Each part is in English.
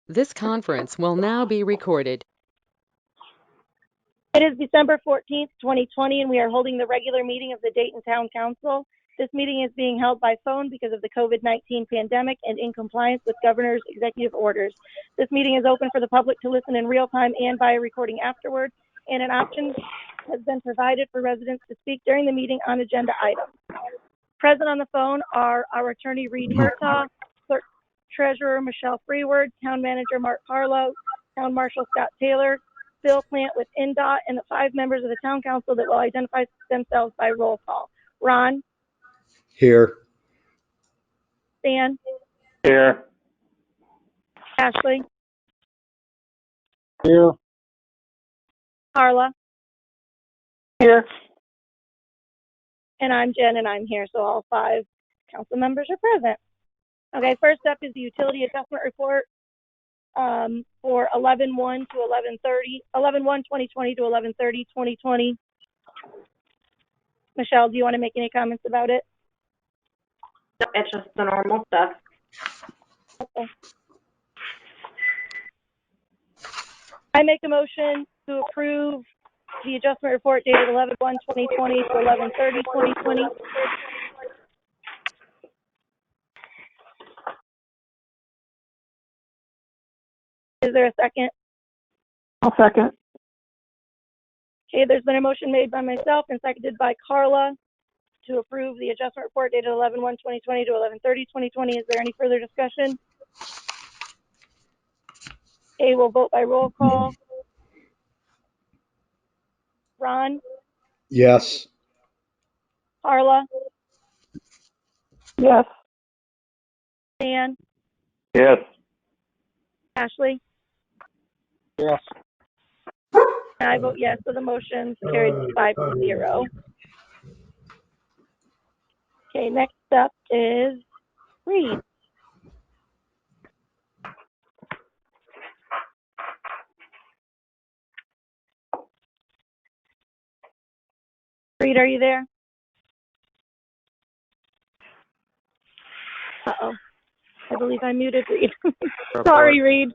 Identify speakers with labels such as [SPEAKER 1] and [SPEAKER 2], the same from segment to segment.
[SPEAKER 1] This conference will now be recorded.
[SPEAKER 2] It is December 14th, 2020, and we are holding the regular meeting of the Dayton Town Council. This meeting is being held by phone because of the COVID-19 pandemic and in compliance with governor's executive orders. This meeting is open for the public to listen in real time and via recording afterward, and an option has been provided for residents to speak during the meeting on agenda items. Present on the phone are our attorney, Reed Murtaugh, clerk treasurer, Michelle Freeward, town manager, Mark Carlo, town marshal, Scott Taylor, Bill Plant with NDOT, and the 5 members of the town council that will identify themselves by roll call. Ron?
[SPEAKER 3] Here.
[SPEAKER 2] Stan?
[SPEAKER 4] Here.
[SPEAKER 2] Ashley?
[SPEAKER 4] Here.
[SPEAKER 2] Carla?
[SPEAKER 4] Here.
[SPEAKER 2] And I'm Jen, and I'm here, so all 5 council members are present. Okay, first up is the utility adjustment report for 11/1 to 11/30, 11/1/2020 to 11/30/2020. Michelle, do you want to make any comments about it?
[SPEAKER 5] No, it's just the normal stuff.
[SPEAKER 2] Okay. I make a motion to approve the adjustment report dated 11/1/2020 to 11/30/2020. Is there a second?
[SPEAKER 4] I'll second.
[SPEAKER 2] Okay, there's been a motion made by myself and seconded by Carla to approve the adjustment report dated 11/1/2020 to 11/30/2020. Is there any further discussion? Okay, we'll vote by roll call. Ron?
[SPEAKER 3] Yes.
[SPEAKER 2] Carla?
[SPEAKER 4] Yes.
[SPEAKER 2] Dan?
[SPEAKER 4] Yes.
[SPEAKER 2] Ashley?
[SPEAKER 4] Yes.
[SPEAKER 2] And I vote yes, so the motion carries 5-0. Okay, next up is Reed. Reed, are you there? Uh-oh. I believe I muted Reed. Sorry, Reed.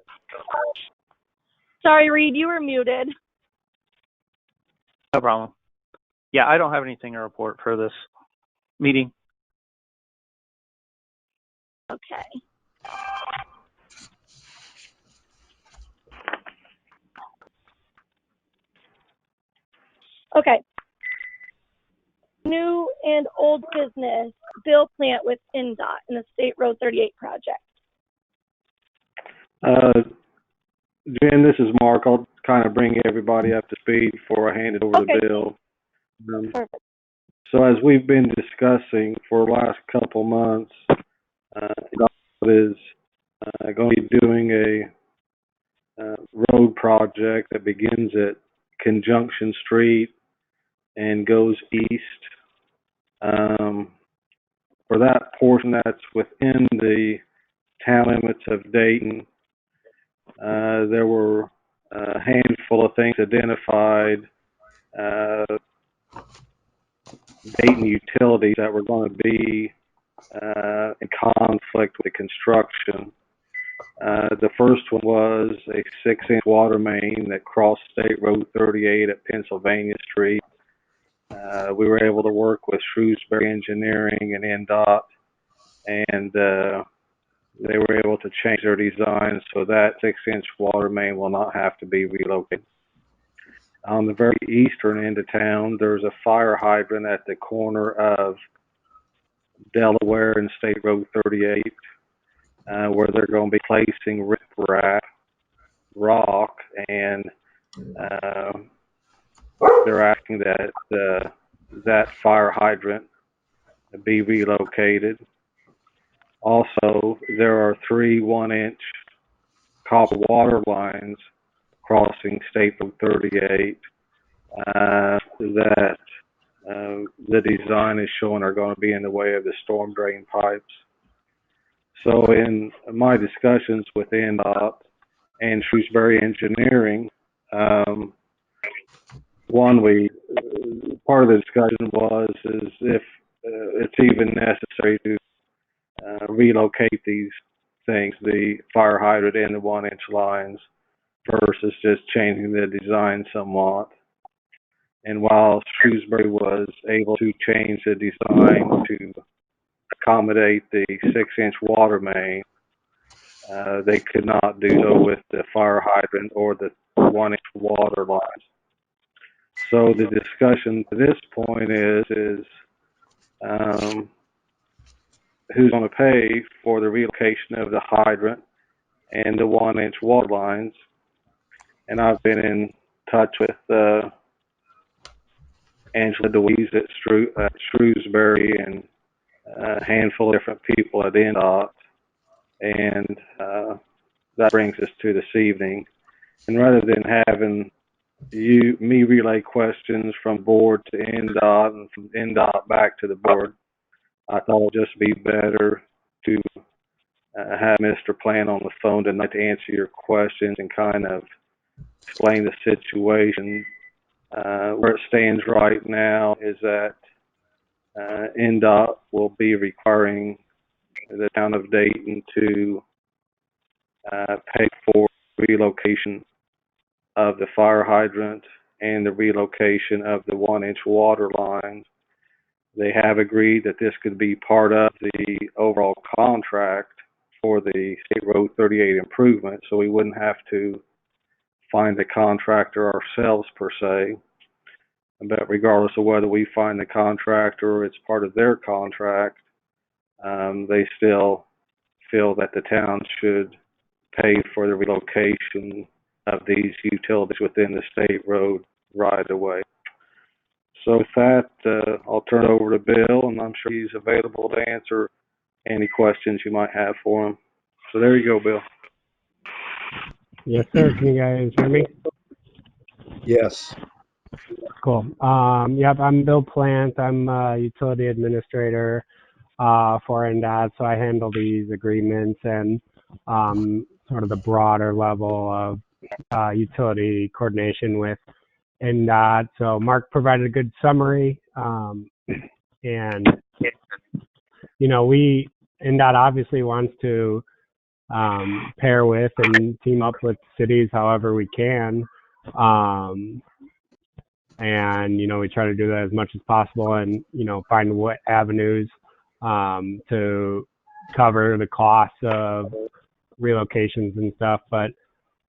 [SPEAKER 2] Sorry, Reed, you were muted.
[SPEAKER 6] No problem. Yeah, I don't have anything to report for this meeting.
[SPEAKER 2] Okay. Okay. New and old business, Bill Plant with NDOT in the State Road 38 project.
[SPEAKER 3] Jen, this is Mark. I'll kind of bring everybody up to speed before I hand it over
[SPEAKER 2] Okay.
[SPEAKER 3] to Bill.
[SPEAKER 2] Perfect.
[SPEAKER 3] So as we've been discussing for the last couple months, NDOT is going to be doing a road project that begins at Conjunction Street and goes east. For that portion that's within the town limits of Dayton, there were a handful of things identified, Dayton utilities that were going to be in conflict with the construction. The first one was a 6-inch water main that crossed State Road 38 at Pennsylvania Street. We were able to work with Shrewsbury Engineering and NDOT, and they were able to change their design so that 6-inch water main will not have to be relocated. On the very eastern end of town, there's a fire hydrant at the corner of Delaware and State Road 38, where they're going to be placing riprap, rock, and they're asking that that fire hydrant be relocated. Also, there are 3 1-inch copper water lines crossing State Road 38 that the design is showing are going to be in the way of the storm drain pipes. So in my discussions with NDOT and Shrewsbury Engineering, part of the discussion was if it's even necessary to relocate these things, the fire hydrant and the 1-inch lines, versus just changing the design somewhat. And while Shrewsbury was able to change the design to accommodate the 6-inch water main, they could not do so with the fire hydrant or the 1-inch water lines. So the discussion to this point is who's going to pay for the relocation of the hydrant and the 1-inch water lines. And I've been in touch with Angela DeWeese at Shrewsbury and a handful of different people at NDOT. And that brings us to this evening. And rather than having me relay questions from board to NDOT and from NDOT back to the board, I thought it would just be better to have Mr. Plant on the phone tonight to answer your questions and kind of explain the situation. Where it stands right now is that NDOT will be requiring the town of Dayton to pay for relocation of the fire hydrant and the relocation of the 1-inch water lines. They have agreed that this could be part of the overall contract for the State Road 38 improvement, so we wouldn't have to find a contractor ourselves per se. But regardless of whether we find the contractor or it's part of their contract, they still feel that the town should pay for the relocation of these utilities within the state road right away. So with that, I'll turn it over to Bill, and I'm sure he's available to answer any questions you might have for him. So there you go, Bill.
[SPEAKER 7] Yes, sir. Can you guys hear me?
[SPEAKER 8] Yes.
[SPEAKER 7] Cool. Yep, I'm Bill Plant. I'm a utility administrator for NDOT, so I handle these agreements and sort of the broader level of utility coordination with NDOT. So Mark provided a good summary, and NDOT obviously wants to pair with and team up with cities however we can. And, we try to do that as much as possible and, find what avenues to cover the costs of relocations and stuff. But,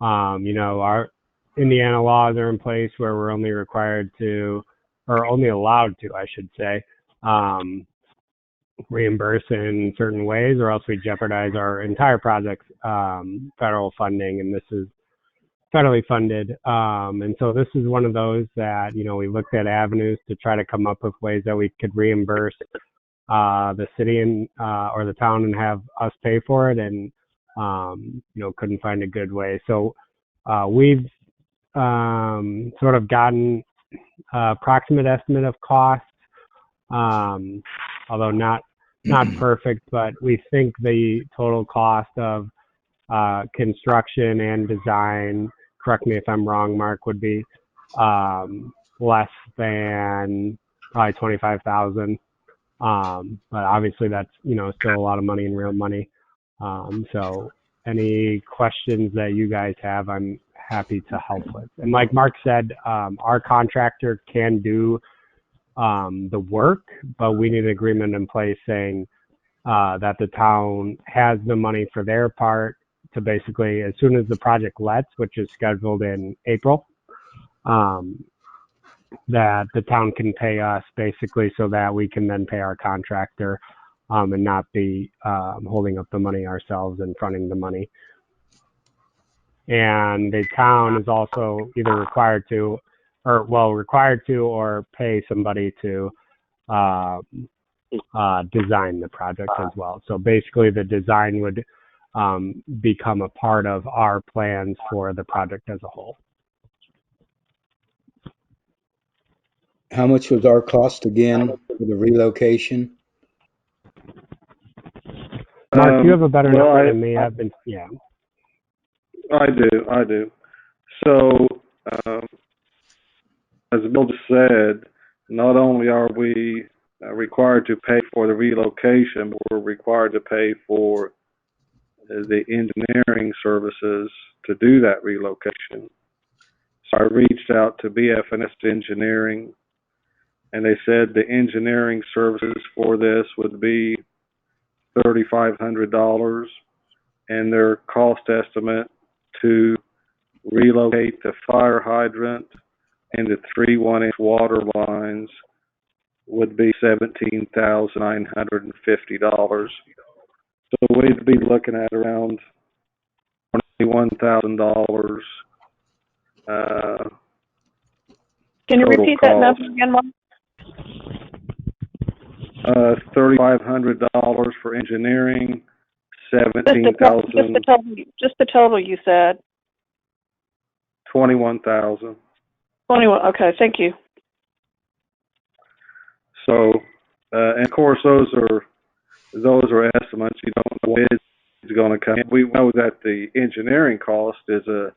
[SPEAKER 7] our Indiana laws are in place where we're only required to, or only allowed to, I should say, reimburse in certain ways, or else we jeopardize our entire project's federal funding, and this is federally funded. And so this is one of those that, we looked at avenues to try to come up with ways that we could reimburse the city and or the town and have us pay for it, and couldn't find a good way. So we've sort of gotten approximate estimate of costs, although not perfect, but we think the total cost of construction and design, correct me if I'm wrong, Mark, would be less than probably $25,000. But obviously that's, still a lot of money in real money. So any questions that you guys have, I'm happy to help with. And like Mark said, our contractor can do the work, but we need an agreement in place saying that the town has the money for their part to basically, as soon as the project lets, which is scheduled in April, that the town can pay us basically so that we can then pay our contractor and not be holding up the money ourselves and fronting the money. And the town is also either required to or pay somebody to design the project as well. So basically the design would become a part of our plans for the project as a whole.
[SPEAKER 8] How much was our cost again for the relocation?
[SPEAKER 7] Mark, you have a better number than me.
[SPEAKER 3] I do. So, as Bill just said, not only are we required to pay for the relocation, but we're required to pay for the engineering services to do that relocation. So I reached out to BFNS Engineering, and they said the engineering services for this would be $3,500, and their cost estimate to relocate the fire hydrant and the 3 1-inch water lines would be $17,950. So we'd be looking at around $21,000
[SPEAKER 4] Can you
[SPEAKER 3] total
[SPEAKER 4] repeat that
[SPEAKER 3] cost.
[SPEAKER 4] number again, Mark?
[SPEAKER 3] $3,500 for engineering,
[SPEAKER 4] Just the total you said.
[SPEAKER 3] 21,000.
[SPEAKER 4] 21. Okay, thank you.
[SPEAKER 3] So, and of course, those are estimates. You don't know when it's going to come in. We know that the engineering cost is a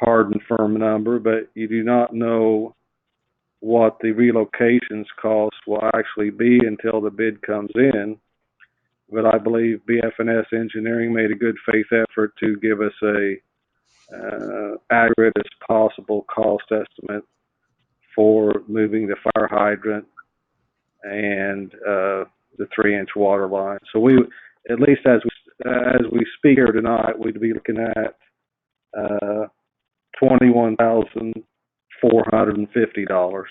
[SPEAKER 3] hard and firm number, but you do not know what the relocations cost will actually be until the bid comes in. But I believe BFNS Engineering made a good faith effort to give us a accurate as possible cost estimate for moving the fire hydrant and the 3-inch water line. So we, at least as we speak here tonight, we'd be looking at $21,450.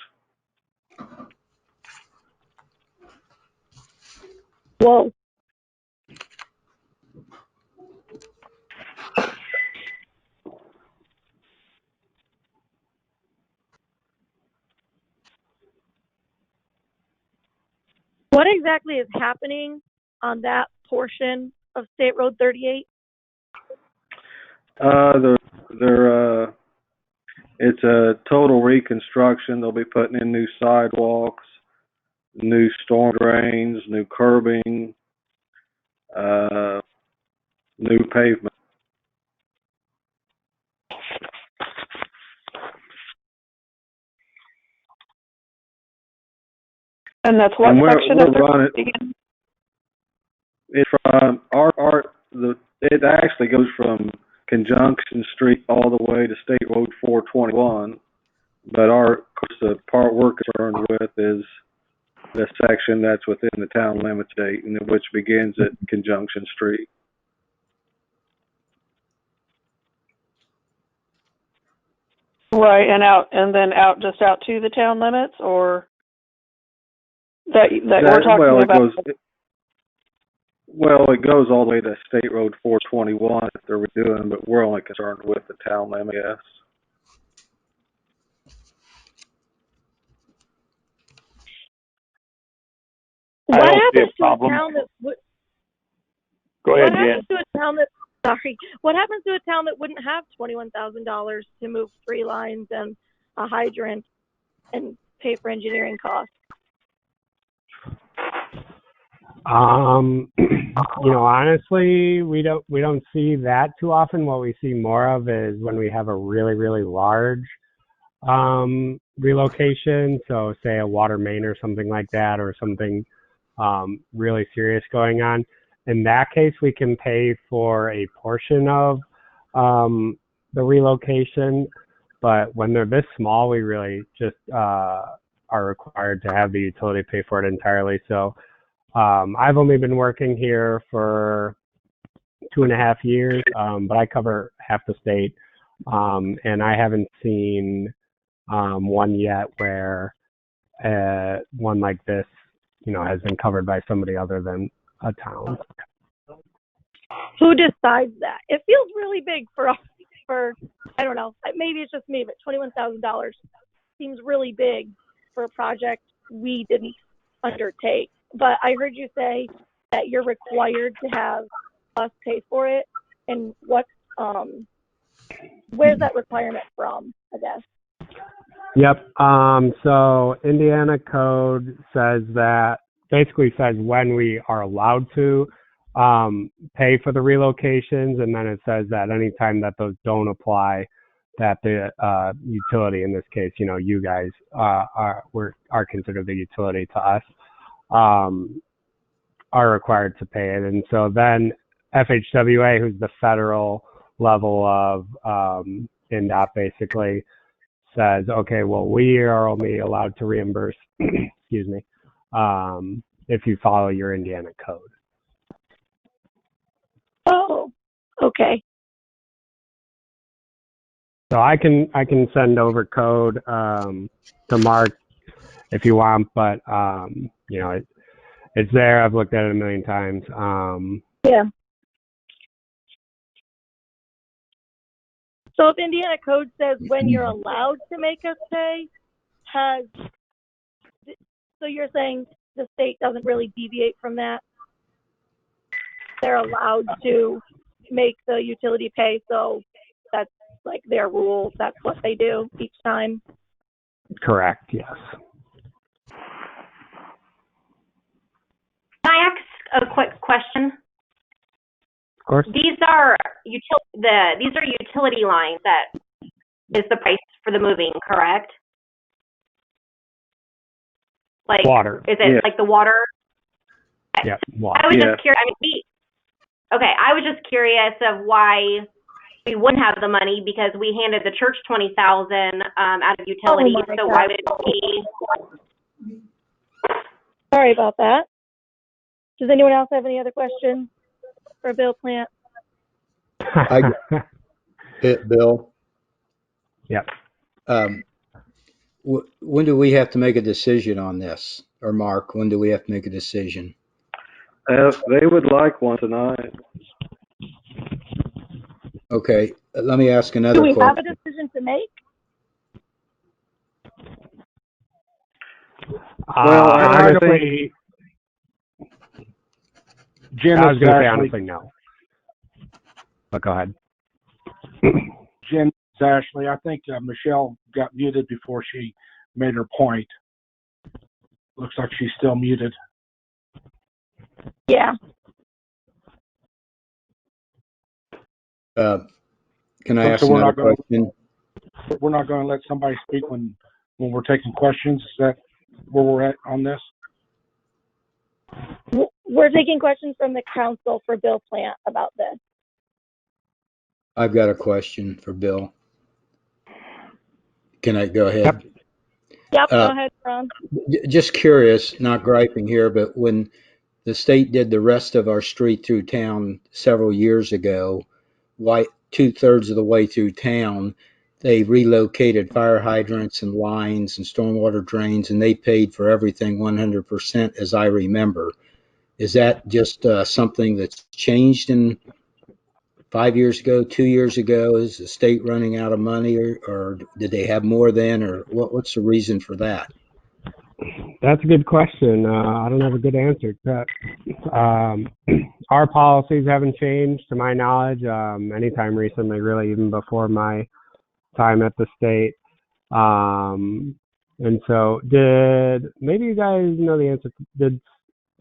[SPEAKER 2] Whoa. What exactly is happening on that portion of State Road 38?
[SPEAKER 3] It's a total reconstruction. They'll be putting in new sidewalks, new storm drains, new curbing, new pavement.
[SPEAKER 4] And that's what section of the
[SPEAKER 3] It's from it actually goes from Conjunction Street all the way to State Road 421. But of course, the part we're concerned with is the section that's within the town limits, Dayton, which begins at Conjunction Street.
[SPEAKER 4] Right, and then out to the town limits, or that we're talking about.
[SPEAKER 3] It goes all the way to State Road 421 if they're redoing, but we're only concerned with the town limit, yes.
[SPEAKER 2] What happens to a town that would?
[SPEAKER 4] Go ahead, Jen.
[SPEAKER 2] What happens to a town that wouldn't have $21,000 to move 3 lines and a hydrant and pay for engineering costs?
[SPEAKER 7] Honestly, we don't see that too often. What we see more of is when we have a really, really large relocation. So say a water main or something like that, or something really serious going on. In that case, we can pay for a portion of the relocation. But when they're this small, we really just are required to have the utility pay for it entirely. So I've only been working here for 2.5 years, but I cover half the state, and I haven't seen one yet where one like this, has been covered by somebody other than a town.
[SPEAKER 2] Who decides that? It feels really big for I don't know, maybe it's just me, but $21,000 seems really big for a project we didn't undertake. But I heard you say that you're required to have us pay for it, and where's that requirement from, I guess?
[SPEAKER 7] Yep. So Indiana code basically says when we are allowed to pay for the relocations, and then it says that anytime that those don't apply, that the utility, in this case, you guys are considered the utility to us, are required to pay it. And so then FHWA, who's the federal level of NDOT, basically says, okay, well, we are only allowed to reimburse, excuse me, if you follow your Indiana code.
[SPEAKER 2] Oh, okay.
[SPEAKER 7] So I can send over code to Mark if you want, but you know, it's there. I've looked at it a million times.
[SPEAKER 2] Yeah. So if Indiana code says when you're allowed to make us pay, so you're saying the state doesn't really deviate from that? They're allowed to make the utility pay, so that's like their rule. That's what they do each time.
[SPEAKER 7] Correct. Yes.
[SPEAKER 5] Can I ask a quick question?
[SPEAKER 7] Of course.
[SPEAKER 5] These are utility lines that is the price for the moving, correct? Like
[SPEAKER 7] water.
[SPEAKER 5] Is it like the water?
[SPEAKER 7] Yeah, water.
[SPEAKER 5] I was just curious. I was just curious of why we wouldn't have the money because we handed the church $20,000 out of utilities. So why would it be?
[SPEAKER 2] Sorry about that. Does anyone else have any other questions for Bill Plant?
[SPEAKER 8] Bill?
[SPEAKER 7] Yep.
[SPEAKER 8] When do we have to make a decision on this? Or Mark, when do we have to make a decision?
[SPEAKER 3] They would like one tonight.
[SPEAKER 8] Okay, let me ask another
[SPEAKER 2] question. Do we have
[SPEAKER 8] question.
[SPEAKER 2] a decision to make?
[SPEAKER 7] Well, I think
[SPEAKER 9] Jim,
[SPEAKER 7] I was going to say
[SPEAKER 9] Ashley.
[SPEAKER 7] honestly no. But go ahead.
[SPEAKER 9] Jim, it's Ashley. I think Michelle got muted before she made her point. Looks like she's still muted.
[SPEAKER 2] Yeah.
[SPEAKER 8] Can I ask another question?
[SPEAKER 9] We're not going to let somebody speak when we're taking questions. Is that where we're at on this?
[SPEAKER 2] We're taking questions from the council for Bill Plant about this.
[SPEAKER 8] I've got a question for Bill. Can I go ahead?
[SPEAKER 2] Yep, go ahead, Ron.
[SPEAKER 8] Just curious, not griping here, but when the state did the rest of our street through town several years ago, why 2/3 of the way through town, they relocated fire hydrants and lines and stormwater drains, and they paid for everything 100%, as I remember. Is that just something that's changed in 5 years ago, 2 years ago? Is the state running out of money, or did they have more then, or what's the reason for that?
[SPEAKER 7] That's a good question. I don't have a good answer to that. Our policies haven't changed, to my knowledge, anytime recently, really, even before my time at the state. And so, maybe you guys know the answer?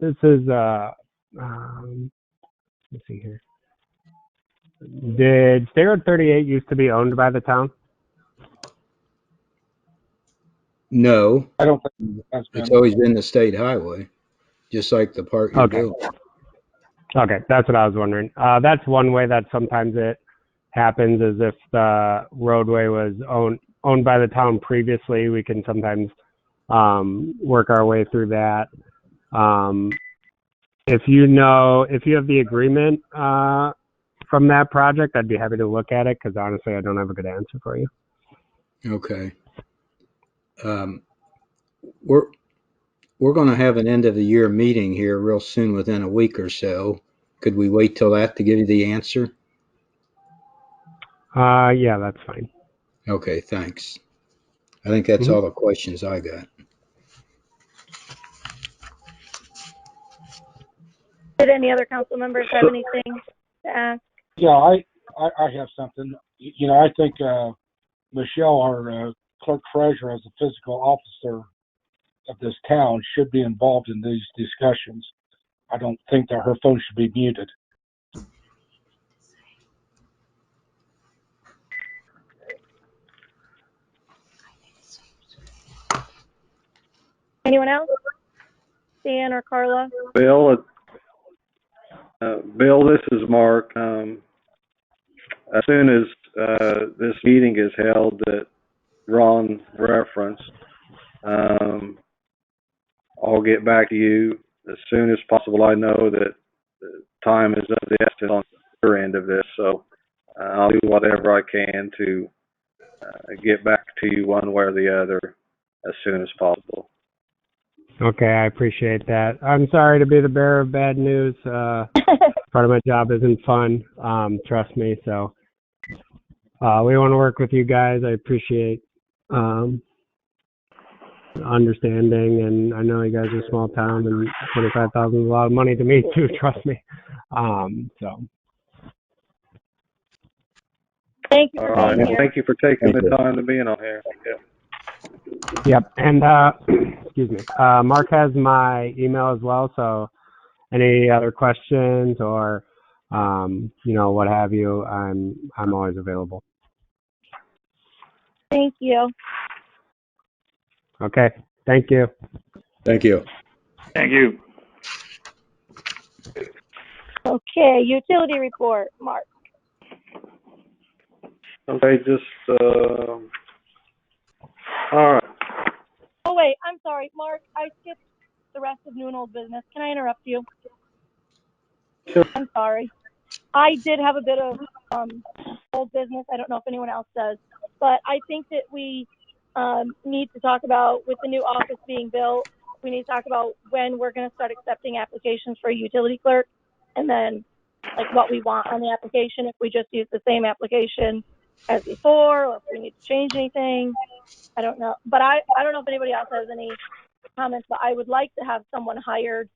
[SPEAKER 7] Let's see here. Did State Road 38 used to be owned by the town?
[SPEAKER 8] No,
[SPEAKER 9] I don't think that's
[SPEAKER 8] it's always been the state highway, just like the part you're doing.
[SPEAKER 7] Okay, that's what I was wondering. That's one way that sometimes it happens, is if the roadway was owned by the town previously, we can sometimes work our way through that. If you have the agreement from that project, I'd be happy to look at it, because honestly, I don't have a good answer for you.
[SPEAKER 8] Okay. We're going to have an end of the year meeting here real soon, within a week or so. Could we wait till that to give you the answer?
[SPEAKER 7] Yeah, that's fine.
[SPEAKER 8] Okay, thanks. I think that's all the questions I got.
[SPEAKER 2] Did any other council members have anything to ask?
[SPEAKER 9] Yeah, I have something. You know, I think Michelle, our clerk treasurer, as a physical officer of this town, should be involved in these discussions. I don't think that her phone should be muted.
[SPEAKER 2] Anyone else? Dan or Carla?
[SPEAKER 3] Bill, Bill, this is Mark. As soon as this meeting is held that Ron referenced, I'll get back to you as soon as possible. I know that time is of the essence on your end of this, so I'll do whatever I can to get back to you one way or the other as soon as possible.
[SPEAKER 7] Okay, I appreciate that. I'm sorry to be the bearer of bad news. Part of my job isn't fun, trust me. So we want to work with you guys. I appreciate understanding, and I know you guys are a small town, and 25,000 is a lot of money to me too. Trust me. So.
[SPEAKER 2] Thank you for being
[SPEAKER 3] Well,
[SPEAKER 2] here.
[SPEAKER 3] thank you for taking the time to be on here. Yeah.
[SPEAKER 7] Yep, and excuse me. Mark has my email as well, so any other questions or what have you, I'm always available.
[SPEAKER 2] Thank you.
[SPEAKER 7] Okay, thank you.
[SPEAKER 8] Thank you.
[SPEAKER 6] Thank you.
[SPEAKER 2] Okay, utility report, Mark.
[SPEAKER 3] Okay, all right.
[SPEAKER 2] Oh wait, I'm sorry, Mark. I skipped the rest of new and old business. Can I interrupt you?
[SPEAKER 3] Sure.
[SPEAKER 2] I'm sorry. I did have a bit of old business. I don't know if anyone else does, but I think that we need to talk about, with the new office being built, we need to talk about when we're going to start accepting applications for a utility clerk, and then like what we want on the application, if we just use the same application as before, or if we need to change anything. I don't know. But I don't know if anybody else has any comments, but I would like to have someone hired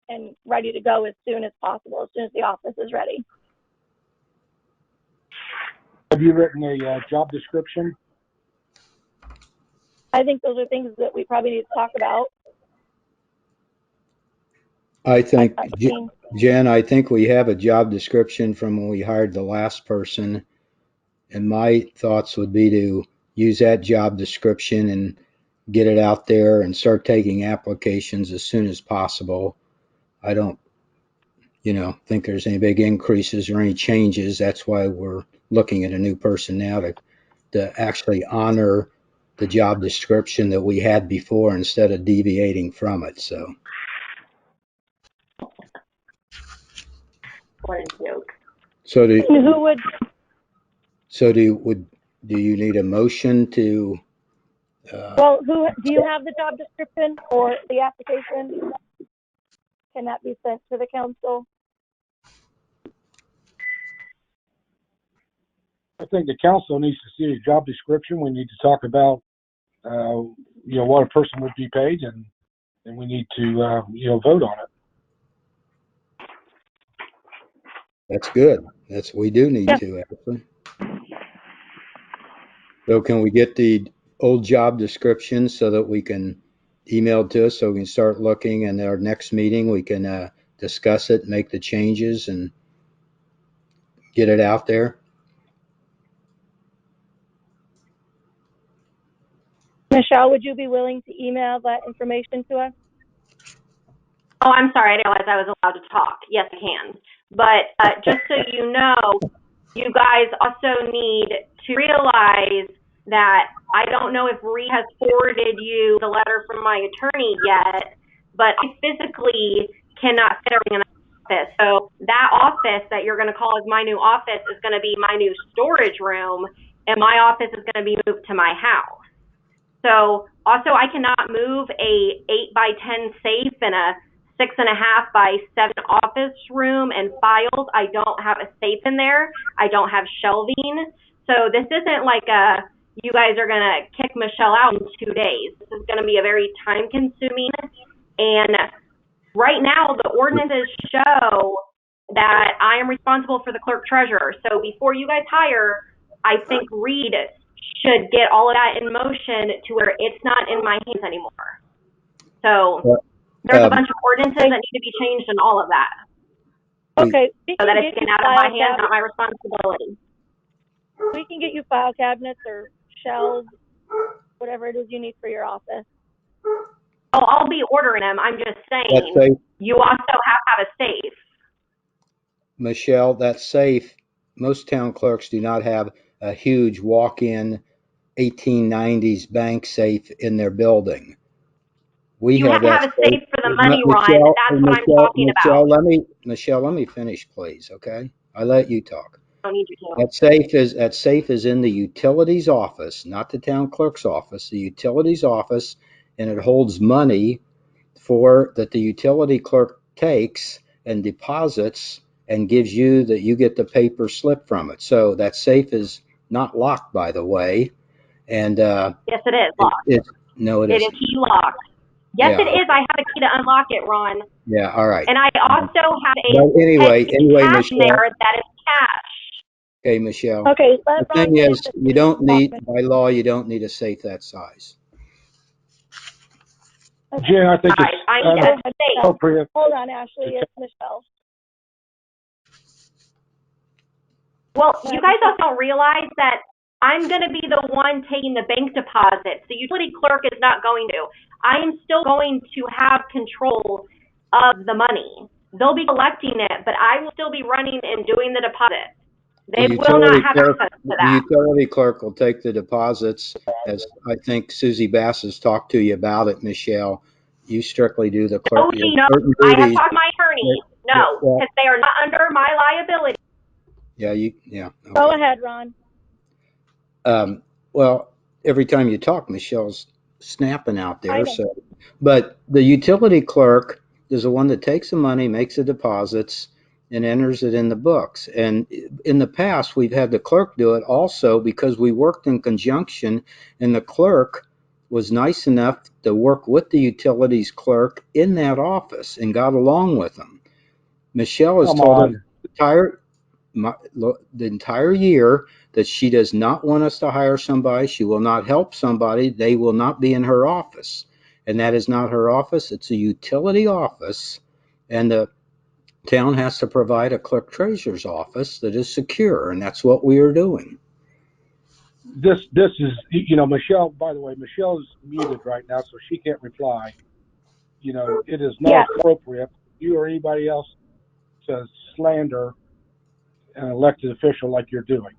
[SPEAKER 2] and ready to go as soon as possible, as soon as the office is ready.
[SPEAKER 9] Have you written a job description?
[SPEAKER 2] I think those are things that we probably need to talk about.
[SPEAKER 8] I think, Jen, I think we have a job description from when we hired the last person. And my thoughts would be to use that job description and get it out there and start taking applications as soon as possible. I don't, think there's any big increases or any changes. That's why we're looking at a new person now to actually honor the job description that we had before instead of deviating from it. So.
[SPEAKER 5] What a joke.
[SPEAKER 8] So do you need a motion to?
[SPEAKER 2] Well, do you have the job description or the application? Can that be sent to the council?
[SPEAKER 9] I think the council needs to see a job description. We need to talk about, what a person would be paid, and we need to, vote on it.
[SPEAKER 8] That's good. We do need to, actually. So can we get the old job description so that we can email it to us so we can start looking, and our next meeting we can discuss it, make the changes, and get it out there?
[SPEAKER 2] Michelle, would you be willing to email that information to us?
[SPEAKER 5] Oh, I'm sorry. I didn't realize I was allowed to talk. Yes, I can. But just so you know, you guys also need to realize that I don't know if Ree has forwarded you the letter from my attorney yet, but I physically cannot fit everything in the office. So that office that you're going to call as my new office is going to be my new storage room, and my office is going to be moved to my house. So also I cannot move a 8x10 safe in a 6.5 by 7 office room and files. I don't have a safe in there. I don't have shelving. So this isn't like you guys are going to kick Michelle out in 2 days. This is going to be a very time consuming. And right now the ordinances show that I am responsible for the clerk treasurer. So before you guys hire, I think Reed should get all of that in motion to where it's not in my hands anymore. So there's a bunch of ordinances that need to be changed and all of that.
[SPEAKER 2] Okay.
[SPEAKER 5] So that it's getting out of my hands, not my responsibility.
[SPEAKER 2] We can get you file cabinets or shelves, whatever it is you need for your office.
[SPEAKER 5] Oh, I'll be ordering them. I'm just saying you also have to have a safe.
[SPEAKER 8] Michelle, that safe, most town clerks do not have a huge walk-in 1890s bank safe in their building. We
[SPEAKER 5] You
[SPEAKER 8] have
[SPEAKER 5] have to
[SPEAKER 8] that
[SPEAKER 5] have a
[SPEAKER 8] safe.
[SPEAKER 5] safe for the money, Ron. That's what I'm talking about.
[SPEAKER 8] Michelle, let me finish, please. Okay, I let you talk.
[SPEAKER 5] I don't need you to.
[SPEAKER 8] That safe is in the utilities office, not the town clerk's office. The utilities office, and it holds money that the utility clerk takes and deposits and gives you that you get the paper slip from it. So that safe is not locked, by the way. And
[SPEAKER 5] Yes, it is locked.
[SPEAKER 8] no, it
[SPEAKER 5] It is
[SPEAKER 8] isn't.
[SPEAKER 5] key locked. Yes,
[SPEAKER 8] Yeah.
[SPEAKER 5] it is. I have a key to unlock it, Ron.
[SPEAKER 8] Yeah. All right.
[SPEAKER 5] And I also have a
[SPEAKER 8] But anyway,
[SPEAKER 5] cash in
[SPEAKER 8] Michelle.
[SPEAKER 5] there that is cash.
[SPEAKER 8] Okay, Michelle.
[SPEAKER 2] Okay,
[SPEAKER 8] The
[SPEAKER 2] let Ron
[SPEAKER 8] thing
[SPEAKER 2] finish
[SPEAKER 8] is,
[SPEAKER 2] this.
[SPEAKER 8] you don't need, by law, you don't need a safe that size.
[SPEAKER 9] Jen, I think
[SPEAKER 5] All right, I need a safe.
[SPEAKER 9] appropriate.
[SPEAKER 2] Hold on, Ashley. It's Michelle.
[SPEAKER 5] Well, you guys also don't realize that I'm going to be the one taking the bank deposits. The utility clerk is not going to. I am still going to have control of the money. They'll be collecting it, but I will still be running and doing the deposit. They will not have access to
[SPEAKER 8] The
[SPEAKER 5] that.
[SPEAKER 8] utility clerk will take the deposits, as I think Susie Bass has talked to you about it, Michelle. You strictly do the clerk.
[SPEAKER 5] Oh, no,
[SPEAKER 8] certain
[SPEAKER 5] I have
[SPEAKER 8] duties.
[SPEAKER 5] talked to my attorney. No, because they are not under my liability.
[SPEAKER 8] Yeah. Okay.
[SPEAKER 2] Go ahead, Ron.
[SPEAKER 8] Well, every time you talk, Michelle's snapping out
[SPEAKER 2] I
[SPEAKER 8] there.
[SPEAKER 2] know.
[SPEAKER 8] So, but the utility clerk is the one that takes the money, makes the deposits, and enters it in the books. And in the past, we've had the clerk do it also because we worked in conjunction, and the clerk was nice enough to work with the utilities clerk in that office and got along with them. Michelle has told us the entire year that she does not want us to hire somebody. She will not help somebody. They will not be in her office. And that is not her office. It's a utility office. And the town has to provide a clerk treasurer's office that is secure. And that's what we are doing.
[SPEAKER 9] This is, Michelle, by the way, Michelle's muted right now, so she can't reply. It is not appropriate for you or anybody else to slander an elected official like you're doing.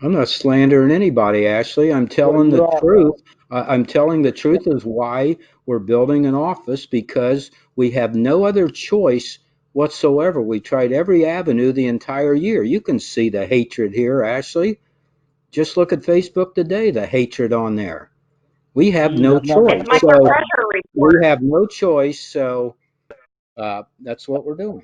[SPEAKER 8] I'm not slandering anybody, Ashley. I'm telling the truth. I'm telling the truth is why we're building an office, because we have no other choice whatsoever. We tried every avenue the entire year. You can see the hatred here, Ashley. Just look at Facebook today, the hatred on there. We have no choice.
[SPEAKER 5] It's my clerk treasurer report.
[SPEAKER 8] We have no choice, so that's what we're doing.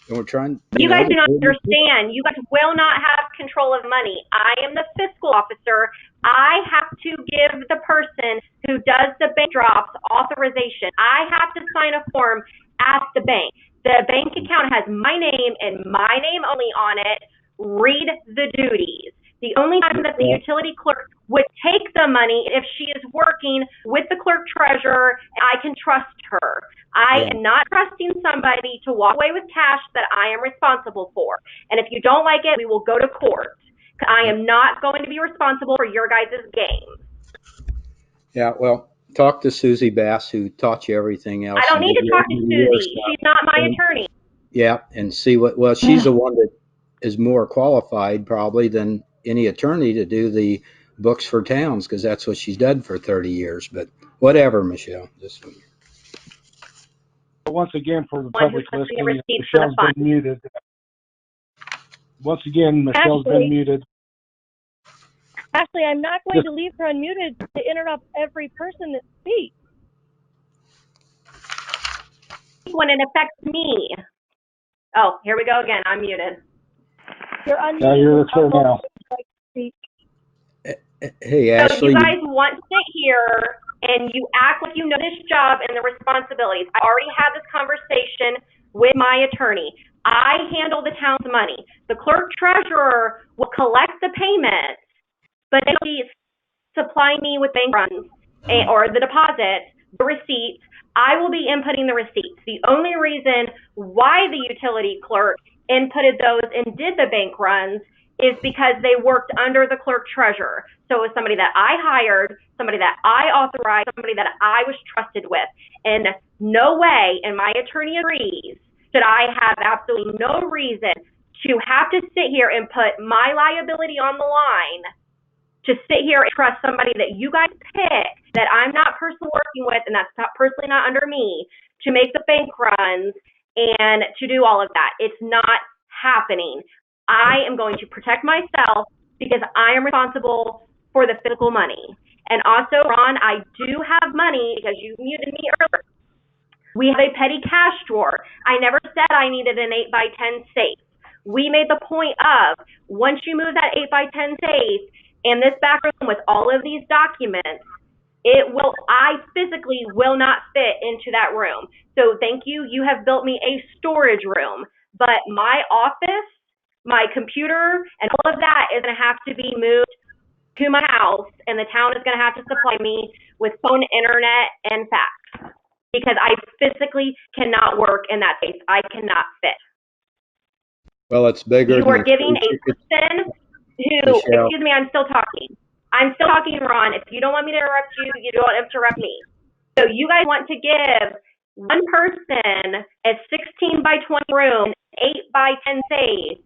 [SPEAKER 8] And we're trying.
[SPEAKER 5] You guys do not understand. You guys will not have control of money. I am the fiscal officer. I have to give the person who does the bank drops authorization. I have to sign a form at the bank. The bank account has my name and my name only on it. Read the duties. The only time that the utility clerk would take the money if she is working with the clerk treasurer, I can trust her. I am not trusting somebody to walk away with cash that I am responsible for. And if you don't like it, we will go to court. I am not going to be responsible for your guys' game.
[SPEAKER 8] Yeah, well, talk to Susie Bass, who taught you everything else.
[SPEAKER 5] I don't need to talk to Susie. She's not my attorney.
[SPEAKER 8] Yeah, and see well, she's the one that is more qualified probably than any attorney to do the books for towns, because that's what she's done for 30 years. But whatever, Michelle.
[SPEAKER 9] Once again, for the public listening, Michelle's been muted. Once again, Michelle's been muted.
[SPEAKER 2] Ashley, I'm not going to leave her unmuted to interrupt every person that speaks.
[SPEAKER 5] When it affects me. Oh, here we go again. I'm muted.
[SPEAKER 2] You're unmuted.
[SPEAKER 9] Now you're clear now.
[SPEAKER 8] Hey, Ashley.
[SPEAKER 5] So you guys want to sit here and you act like you know this job and the responsibilities. I already had this conversation with my attorney. I handle the town's money. The clerk treasurer will collect the payments, but they will supply me with bank runs or the deposits, the receipts. I will be inputting the receipts. The only reason why the utility clerk inputted those and did the bank runs is because they worked under the clerk treasurer. So it was somebody that I hired, somebody that I authorized, somebody that I was trusted with. And no way, and my attorney agrees, should I have absolutely no reason to have to sit here and put my liability on the line to sit here and trust somebody that you guys pick that I'm not personally working with and that's not personally not under me to make the bank runs and to do all of that? It's not happening. I am going to protect myself because I am responsible for the physical money. And also, Ron, I do have money because you muted me earlier. We have a petty cash drawer. I never said I needed an 8x10 safe. We made the point of, once you move that 8x10 safe in this back room with all of these documents, I physically will not fit into that room. So thank you. You have built me a storage room, but my office, my computer, and all of that is going to have to be moved to my house, and the town is going to have to supply me with phone, internet, and fax because I physically cannot work in that space. I cannot fit.
[SPEAKER 8] Well, it's bigger.
[SPEAKER 5] You are giving a person who,
[SPEAKER 8] Michelle.
[SPEAKER 5] excuse me, I'm still talking. I'm still talking, Ron. If you don't want me to interrupt you, you don't interrupt me. So you guys want to give one person a 16x20 room, 8x10 safe,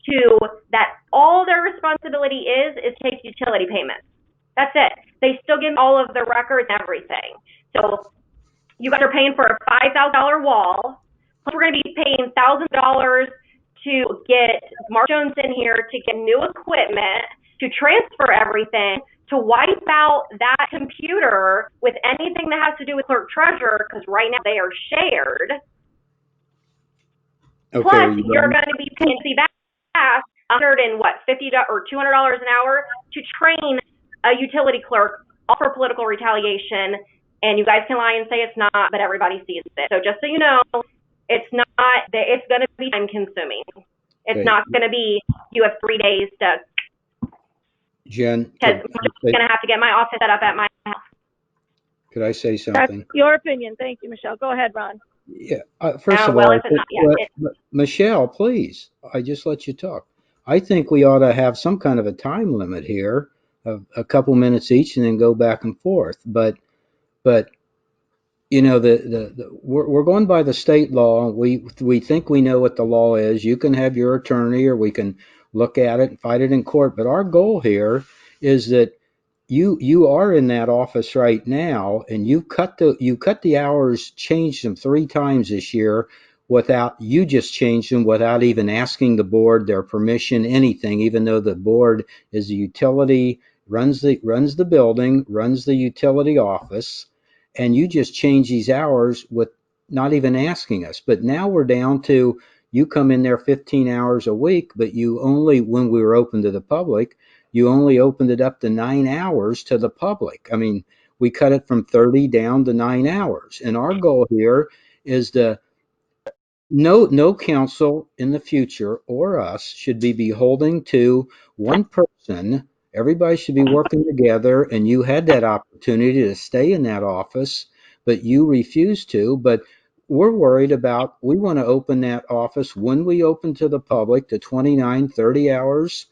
[SPEAKER 5] to that all their responsibility is take utility payments. That's it. They still give all of the records and everything. So you guys are paying for a $5,000 wall. Plus we're going to be paying $1,000 to get Mark Jones in here to get new equipment, to transfer everything, to wipe out that computer with anything that has to do with clerk treasurer, because right now they are shared.
[SPEAKER 8] Okay,
[SPEAKER 5] Plus, you're going to be paying CVAS $150 or $200 an hour to train a utility clerk, all for political retaliation. And you guys can lie and say it's not, but everybody sees it. So just so you know, it's not. It's going to be time consuming. It's
[SPEAKER 8] Okay.
[SPEAKER 5] not going to be you have 3 days to.
[SPEAKER 8] Jen,
[SPEAKER 5] Because I'm just going to have to get my office set up at my house.
[SPEAKER 8] could I say
[SPEAKER 2] That's
[SPEAKER 8] something?
[SPEAKER 2] your opinion. Thank you, Michelle. Go ahead, Ron.
[SPEAKER 8] Yeah. First of
[SPEAKER 5] Well,
[SPEAKER 8] all,
[SPEAKER 5] if it's not, yeah.
[SPEAKER 8] Michelle, please, I just let you talk. I think we ought to have some kind of a time limit here of a couple minutes each and then go back and forth. But you know, we're going by the state law. We think we know what the law is. You can have your attorney, or we can look at it and fight it in court. But our goal here is that you are in that office right now, and you cut the hours, changed them 3 times this year without, you just changed them without even asking the board their permission, anything, even though the board is the utility, runs the building, runs the utility office, and you just change these hours with not even asking us. But now we're down to, you come in there 15 hours a week, but you only, when we were open to the public, you only opened it up to 9 hours to the public. I mean, we cut it from 30 down to 9 hours. And our goal here is to, no council in the future or us should be beholden to one person. Everybody should be working together, and you had that opportunity to stay in that office, but you refused to. But we're worried about, we want to open that office when we open to the public to 29, 30 hours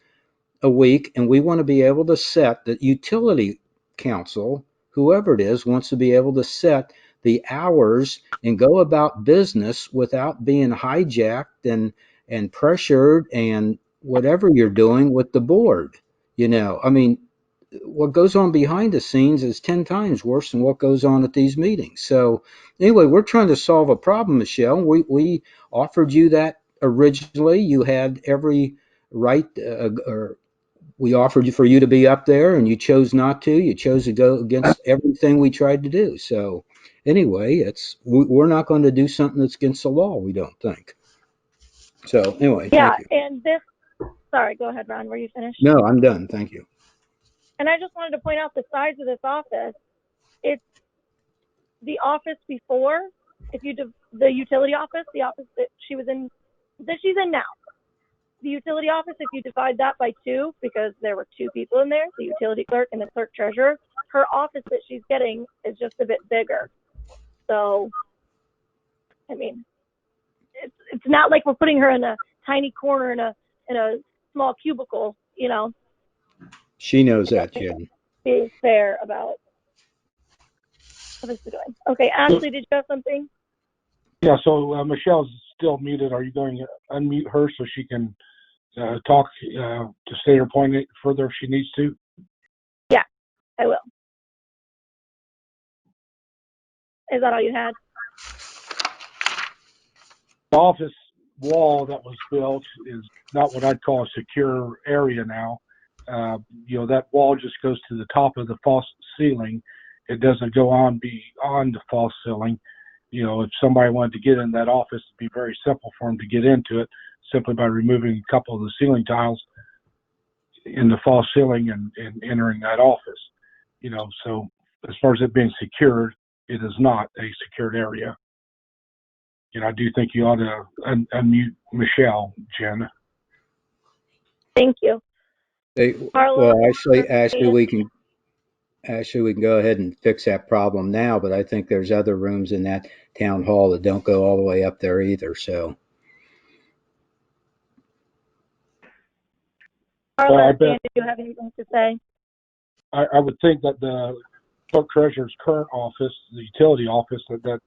[SPEAKER 8] a week, and we want to be able to set the utility council, whoever it is, wants to be able to set the hours and go about business without being hijacked and pressured and whatever you're doing with the board. You know, I mean, what goes on behind the scenes is 10 times worse than what goes on at these meetings. So anyway, we're trying to solve a problem, Michelle. We offered you that originally. You had every right, or we offered for you to be up there, and you chose not to. You chose to go against everything we tried to do. So anyway, we're not going to do something that's against the law, we don't think. So anyway,
[SPEAKER 2] Yeah,
[SPEAKER 8] thank you.
[SPEAKER 2] and sorry, go ahead, Ron. Were you finished?
[SPEAKER 8] No, I'm done. Thank you.
[SPEAKER 2] And I just wanted to point out the size of this office. It's the office before, the utility office, the office that she's in now. The utility office, if you divide that by 2, because there were 2 people in there, the utility clerk and the clerk treasurer, her office that she's getting is just a bit bigger. So, I mean, it's not like we're putting her in a tiny corner in a small cubicle, you know.
[SPEAKER 8] She knows that, Jen.
[SPEAKER 2] Be fair about what is she doing. Okay, Ashley, did you have something?
[SPEAKER 9] Yeah, so Michelle's still muted. Are you going to unmute her so she can talk to state her point further if she needs to?
[SPEAKER 2] Yeah, I will. Is that all you had?
[SPEAKER 9] The office wall that was built is not what I'd call a secure area now. That wall just goes to the top of the false ceiling. It doesn't go on beyond the false ceiling. If somebody wanted to get in that office, it'd be very simple for them to get into it simply by removing a couple of the ceiling tiles in the false ceiling and entering that office. So as far as it being secured, it is not a secured area. I do think you ought to unmute Michelle, Jen.
[SPEAKER 2] Thank you.
[SPEAKER 8] Well, actually, we can go ahead and fix that problem now, but I think there's other rooms in that town hall that don't go all the way up there either. So,
[SPEAKER 2] Carla, Dan, do you have anything to say?
[SPEAKER 9] I would think that the clerk treasurer's current office, the utility office, that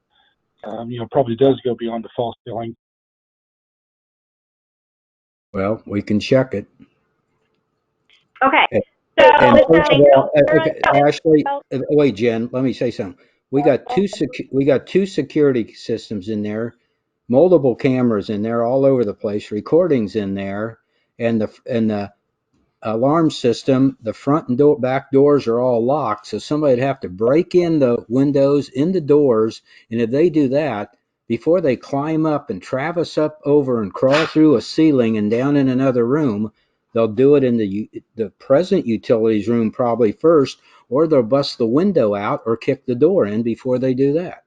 [SPEAKER 9] probably does go beyond the false ceiling.
[SPEAKER 8] well, we can check it.
[SPEAKER 5] Okay.
[SPEAKER 8] So, and first of all, Ashley, wait, Jen, let me say something. We got two security systems in there, multiple cameras in there all over the place, recordings in there, and the alarm system, the front and back doors are all locked, so somebody'd have to break in the windows, in the doors, and if they do that, before they climb up and traverse up over and crawl through a ceiling and down in another room, they'll do it in the present utilities room probably first, or they'll bust the window out or kick the door in before they do that.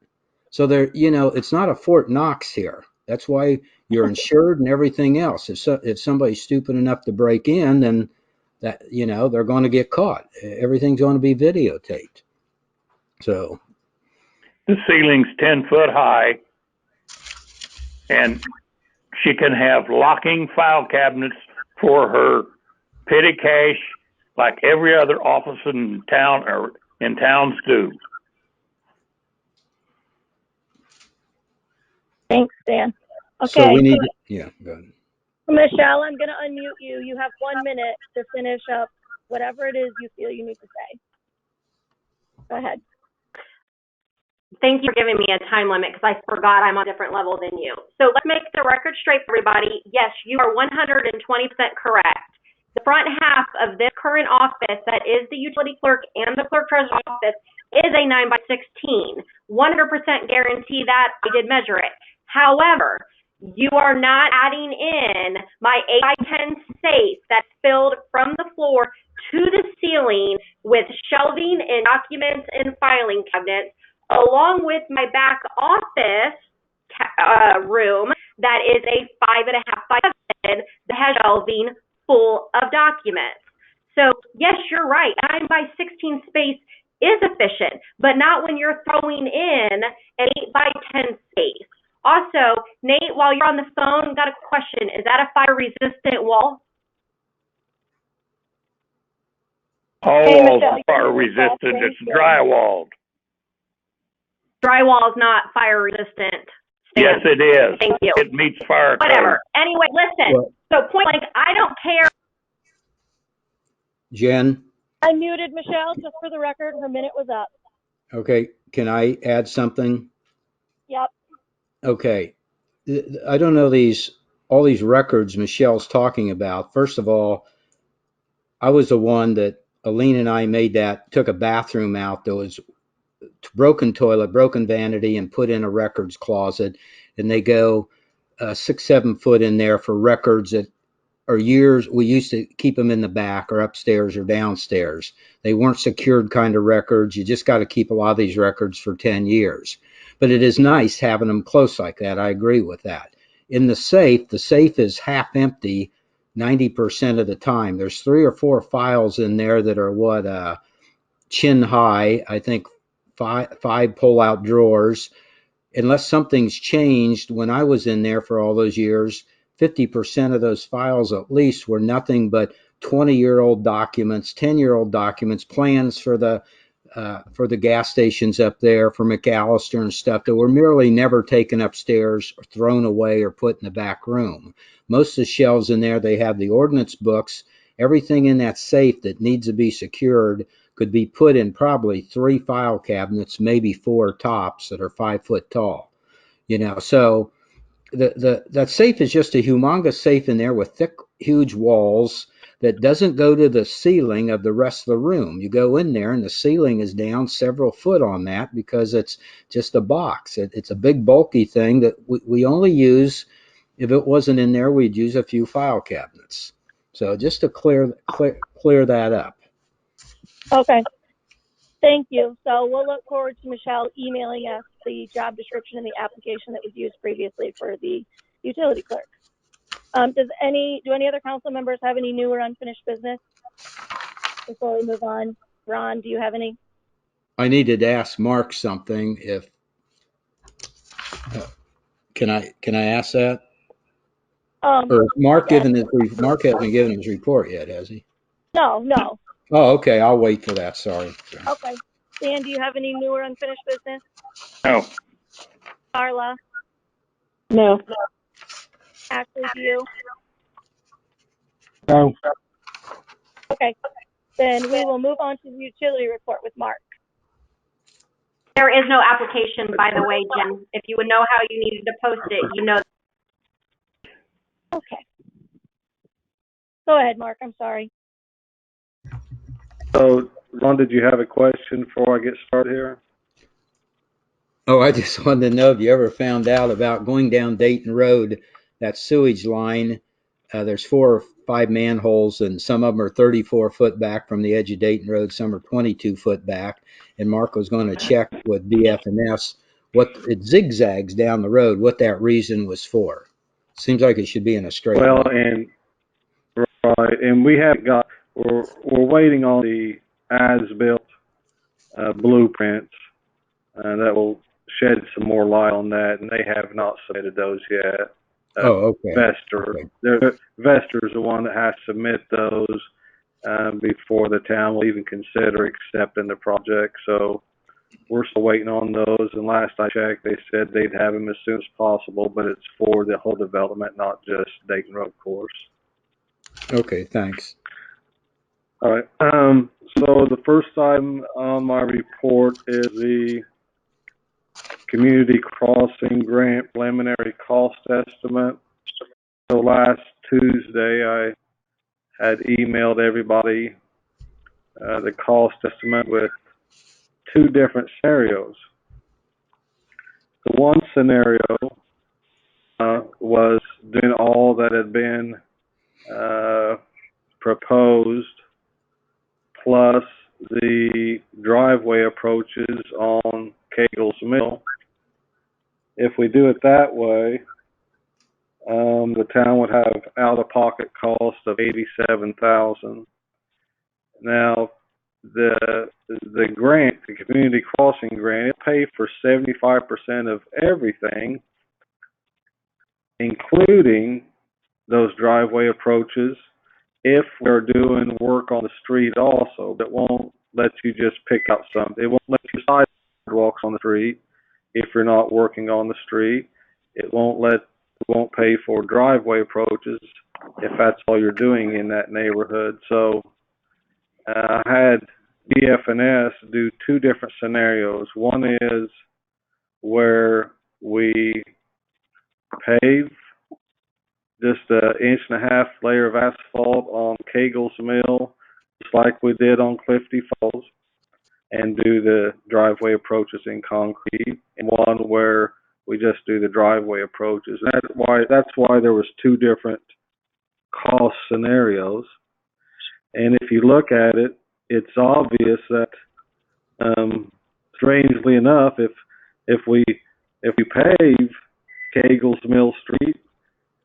[SPEAKER 8] So it's not a Fort Knox here. That's why you're insured and everything else. If somebody's stupid enough to break in, then that they're going to get caught. Everything's going to be videotaped. So
[SPEAKER 10] the ceiling's 10 foot high, and she can have locking file cabinets for her petty cash like every other office in town or in towns do.
[SPEAKER 2] Thanks, Dan. Okay.
[SPEAKER 8] So we need go ahead.
[SPEAKER 2] Michelle, I'm going to unmute you. You have 1 minute to finish up whatever it is you feel you need to say. Go ahead.
[SPEAKER 5] Thank you for giving me a time limit because I forgot I'm on a different level than you. So let's make the record straight for everybody. Yes, you are 120% correct. The front half of this current office, that is the utility clerk and the clerk treasurer's office, is a 9x16. 100% guarantee that. I did measure it. However, you are not adding in my 8x10 safe that's filled from the floor to the ceiling with shelving and documents and filing cabinets, along with my back office room that is a 5.5 by 7 that has shelving full of documents. So yes, you're right. 9 by 16 space is efficient, but not when you're throwing in an 8 by 10 space. Also, Nate, while you're on the phone, got a question. Is that a fire-resistant wall?
[SPEAKER 10] All walls are fire-resistant. It's drywalled.
[SPEAKER 5] Drywall is not fire-resistant.
[SPEAKER 10] Yes, it is.
[SPEAKER 5] Thank you.
[SPEAKER 10] It meets fire code.
[SPEAKER 5] Whatever. Anyway, listen. So point blank, I don't care.
[SPEAKER 8] Jen?
[SPEAKER 2] I muted Michelle just for the record. Her minute was up.
[SPEAKER 8] Okay. Can I add something?
[SPEAKER 2] Yep.
[SPEAKER 8] Okay. I don't know all these records Michelle's talking about. First of all, I was the one that Aline and I took a bathroom out that was broken toilet, broken vanity, and put in a records closet. And they go 6-7 foot in there for records that are years. We used to keep them in the back or upstairs or downstairs. They weren't secured kind of records. You just got to keep a lot of these records for 10 years. But it is nice having them close like that. I agree with that. In the safe is half empty 90% of the time. There's 3 or 4 files in there that are chin high. I think 5 pull-out drawers. Unless something's changed, when I was in there for all those years, 50% of those files at least were nothing but 20-year-old documents, 10-year-old documents, plans for the for the gas stations up there for McAllister and stuff that were merely never taken upstairs or thrown away or put in the back room. Most of the shelves in there, they have the ordinance books. Everything in that safe that needs to be secured could be put in probably 3 file cabinets, maybe 4 tops that are 5 foot tall. So that safe is just a humongous safe in there with thick, huge walls that doesn't go to the ceiling of the rest of the room. You go in there and the ceiling is down several foot on that because it's just a box. It's a big bulky thing that we only use, if it wasn't in there, we'd use a few file cabinets. So just to clear that up.
[SPEAKER 2] Okay. Thank you. So we'll look forward to Michelle emailing us the job description and the application that was used previously for the utility clerk. Do any other council members have any new or unfinished business before we move on? Ron, do you have any?
[SPEAKER 8] I needed to ask Mark something. If can I ask that? Or Mark
[SPEAKER 2] yes.
[SPEAKER 8] Mark hasn't given his report yet, has he?
[SPEAKER 2] No.
[SPEAKER 8] Oh, okay. I'll wait for that. Sorry.
[SPEAKER 2] Okay. Dan, do you have any new or unfinished business?
[SPEAKER 10] No.
[SPEAKER 2] Carla?
[SPEAKER 4] No.
[SPEAKER 2] Ashley, do you?
[SPEAKER 9] No.
[SPEAKER 2] Okay. Then we will move on to the utility report with Mark.
[SPEAKER 5] There is no application, by the way, Jen. If you would know how you needed to post it, you know.
[SPEAKER 2] Okay. Go ahead, Mark. I'm sorry.
[SPEAKER 3] So, Ron, did you have a question before I get started here?
[SPEAKER 8] Oh, I just wanted to know if you ever found out about going down Dayton Road, that sewage line. There's 4 or 5 manholes, and some of them are 34 foot back from the edge of Dayton Road. Some are 22 foot back. And Mark was going to check with DFNS what it zigzags down the road, what that reason was for. Seems like it should be in a straight line.
[SPEAKER 3] And we have got, we're waiting on the as-built blueprints that will shed some more light on that, and they have not submitted those yet.
[SPEAKER 8] Okay.
[SPEAKER 3] Vestor's the one that has to submit those before the town will even consider accepting the project. So we're still waiting on those. And last I checked, they said they'd have them as soon as possible, but it's for the whole development, not just Dayton Road Course.
[SPEAKER 8] Okay, thanks.
[SPEAKER 3] All right. So the first item on my report is the Community Crossing Grant preliminary cost estimate. So last Tuesday, I had emailed everybody the cost estimate with 2 different scenarios. The one scenario was doing all that had been proposed, plus the driveway approaches on Cagle's Mill. If we do it that way, the town would have out-of-pocket cost of $87,000. Now, the grant, the community crossing grant, it pays for 75% of everything, including those driveway approaches. If we're doing work on the street also, it won't let you just pick out something. It won't let you sidewalks on the street if you're not working on the street. It won't pay for driveway approaches if that's all you're doing in that neighborhood. So I had DFNS do 2 different scenarios. One is where we pave just an 1.5-inch layer of asphalt on Cagle's Mill, just like we did on Clifty Falls, and do the driveway approaches in concrete, and one where we just do the driveway approaches. That's why there was 2 different cost scenarios. And if you look at it, it's obvious that, strangely enough, if we pave Cagle's Mill Street,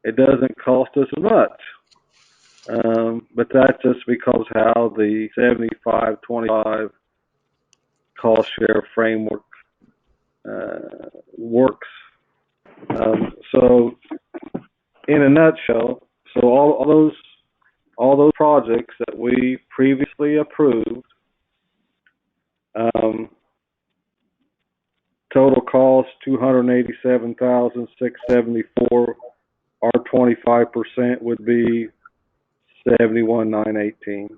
[SPEAKER 3] it doesn't cost us as much. But that's just because how the 75-25 cost share framework works. So in a nutshell, so all those projects that we previously approved Total cost $287,674. Our 25% would be 71,918.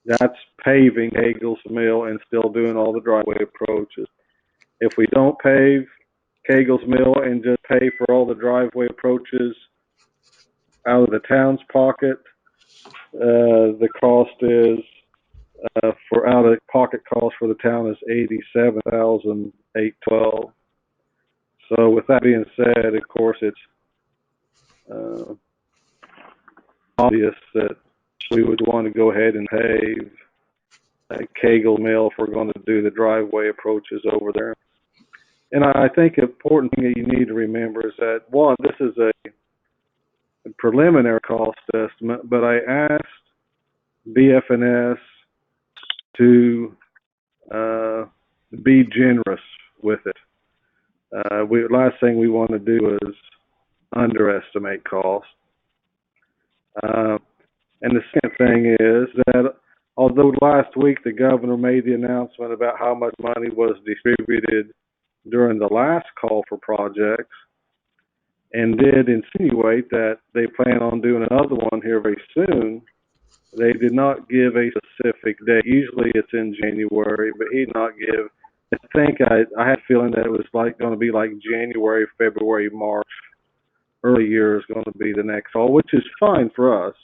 [SPEAKER 3] That's paving Cagle's Mill and still doing all the driveway approaches. If we don't pave Cagle's Mill and just pay for all the driveway approaches out of the town's pocket, the cost is for out of pocket cost for the town is $87,812. So with that being said, of course, it's obvious that we would want to go ahead and pave Cagle Mill if we're going to do the driveway approaches over there. And I think the important thing that you need to remember is that, one, this is a preliminary cost estimate, but I asked BF&S to be generous with it. Last thing we want to do is underestimate cost. And the second thing is that although last week the governor made the announcement about how much money was distributed during the last call for projects and did insinuate that they plan on doing another one here very soon, they did not give a specific date. Usually it's in January, but he did not give. I think I had a feeling that it was going to be like January, February, March. Early year is going to be the next call, which is fine for us.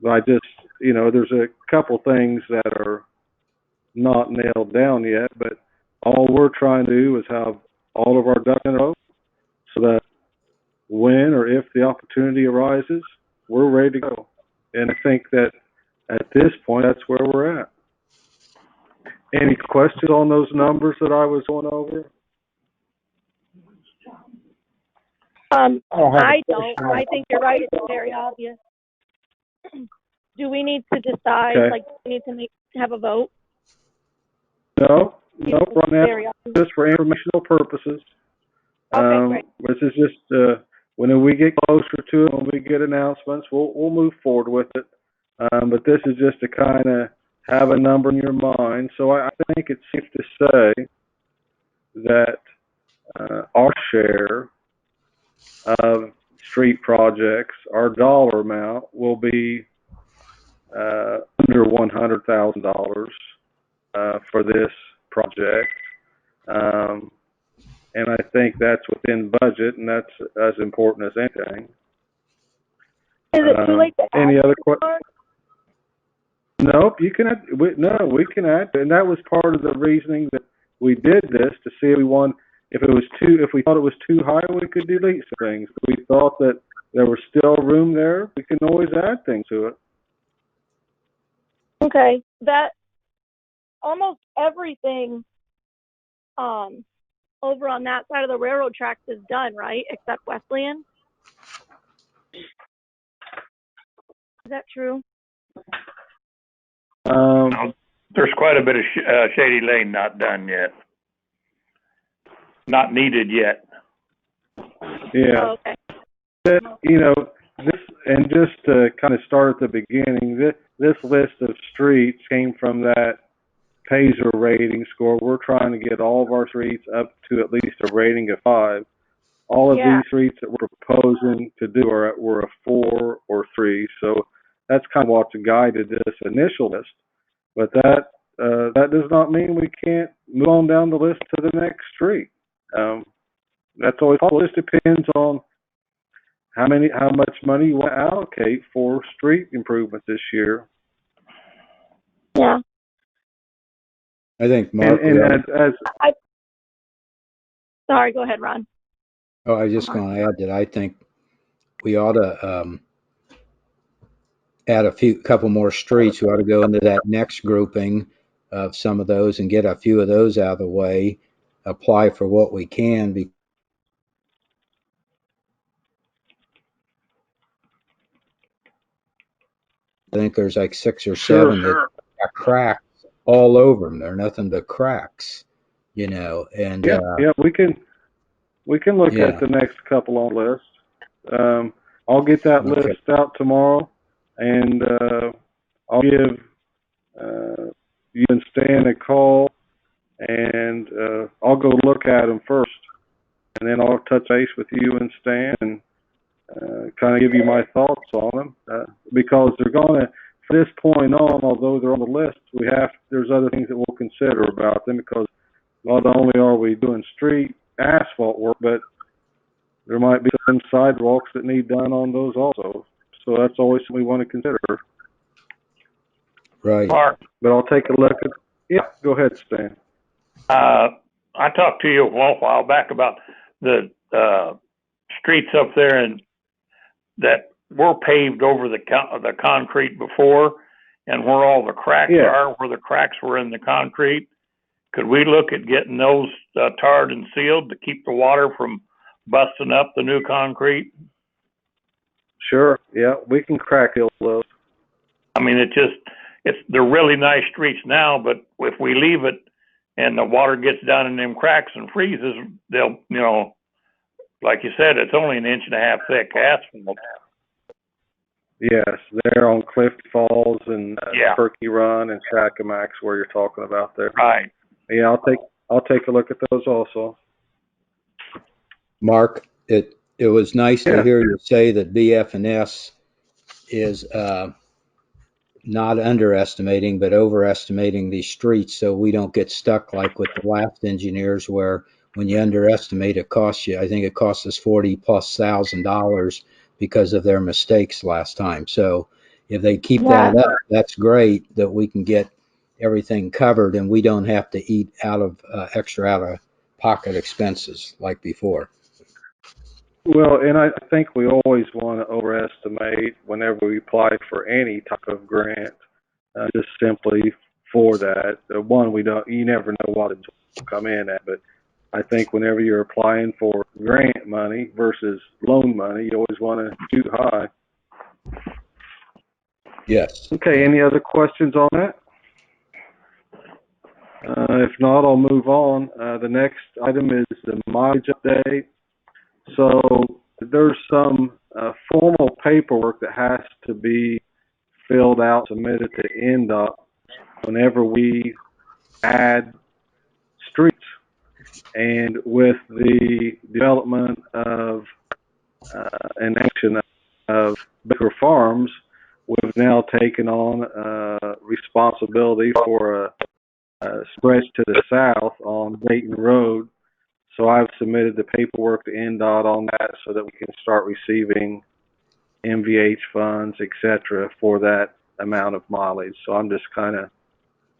[SPEAKER 3] But I just, there's a couple things that are not nailed down yet, but all we're trying to do is have all of our ducks in a row so that when or if the opportunity arises, we're ready to go. And I think that at this point, that's where we're at. Any questions on those numbers that I was going over?
[SPEAKER 2] I don't. I think you're right. It's very obvious. Do we need to decide, do we need to have a vote?
[SPEAKER 3] No, right now, just for informational purposes.
[SPEAKER 2] Okay, great.
[SPEAKER 3] This is just, when we get closer to it, when we get announcements, we'll move forward with it. But this is just to kind of have a number in your mind. So I think it's safe to say that our share of street projects, our dollar amount will be under $100,000 for this project. And I think that's within budget, and that's as important as anything.
[SPEAKER 2] Is it too late to add?
[SPEAKER 3] Any other questions? Nope, you can add. We can add, and that was part of the reasoning that we did this to see if we thought it was too high, we could delete some things. If we thought that there was still room there, we can always add things to it.
[SPEAKER 2] Okay, that almost everything over on that side of the railroad tracks is done, right? Except Wesleyan. Is that true?
[SPEAKER 10] There's quite a bit of Shady Lane not done yet. Not needed yet.
[SPEAKER 3] Yeah.
[SPEAKER 2] Oh, okay.
[SPEAKER 3] This, and just to kind of start at the beginning, this list of streets came from that Paisley rating score. We're trying to get all of our streets up to at least a rating of 5. All of these streets that we're proposing to do were a 4 or 3. So that's kind of what's guided this initial list. But that does not mean we can't move on down the list to the next street. That's always possible. It just depends on how much money you want to allocate for street improvements this year.
[SPEAKER 2] Yeah.
[SPEAKER 8] I think Mark.
[SPEAKER 2] Sorry, go ahead, Ron.
[SPEAKER 8] Oh, I was just going to add that I think we ought to add couple more streets. We ought to go into that next grouping of some of those and get a few of those out of the way. Apply for what we can. I think there's like 6 or 7 that got cracks all over them. They're nothing but cracks, And
[SPEAKER 3] we can look at the next couple on the list. I'll get that list out tomorrow, and I'll give you and Stan a call, and I'll go look at them first, and then I'll touch base with you and Stan and kind of give you my thoughts on them, because they're going to, from this point on, although they're on the list, there's other things that we'll consider about them, because not only are we doing street asphalt work, but there might be some sidewalks that need done on those also. So that's always something we want to consider.
[SPEAKER 8] Right.
[SPEAKER 10] Mark,
[SPEAKER 3] But I'll take a look at, yeah, go ahead, Stan.
[SPEAKER 10] I talked to you a while back about the streets up there and that were paved over the concrete before, and where all the cracks are, where the cracks were in the concrete. Could we look at getting those tarred and sealed to keep the water from busting up the new concrete?
[SPEAKER 3] Sure, yeah, we can crack those.
[SPEAKER 10] I mean, they're really nice streets now, but if we leave it and the water gets down in them cracks and freezes, they'll, like you said, it's only 1.5 inches thick asphalt.
[SPEAKER 3] Yes, they're on Cliff Falls and Turkey Run and Sacamax, where you're talking about there.
[SPEAKER 10] Right.
[SPEAKER 3] Yeah, I'll take a look at those also.
[SPEAKER 8] Mark, it was nice to hear you say that BF&S is not underestimating, but overestimating these streets, so we don't get stuck like with the last engineers, where when you underestimate, it costs you. I think it cost us $40,000+ because of their mistakes last time. So if they keep that up, that's great that we can get everything covered and we don't have to eat extra out of pocket expenses like before.
[SPEAKER 3] Well, and I think we always want to overestimate whenever we apply for any type of grant, just simply for that. One, you never know what it will come in at, but I think whenever you're applying for grant money versus loan money, you always want to shoot high.
[SPEAKER 8] Yes.
[SPEAKER 3] Okay, any other questions on that? If not, I'll move on. The next item is the mileage update. So there's some formal paperwork that has to be filled out, submitted to NDOT whenever we add streets. And with the development of and action of Baker Farms, we've now taken on responsibility for a stretch to the south on Dayton Road. So I've submitted the paperwork to NDOT on that so that we can start receiving MVH funds, etc., for that amount of mileage. So I'm just kind of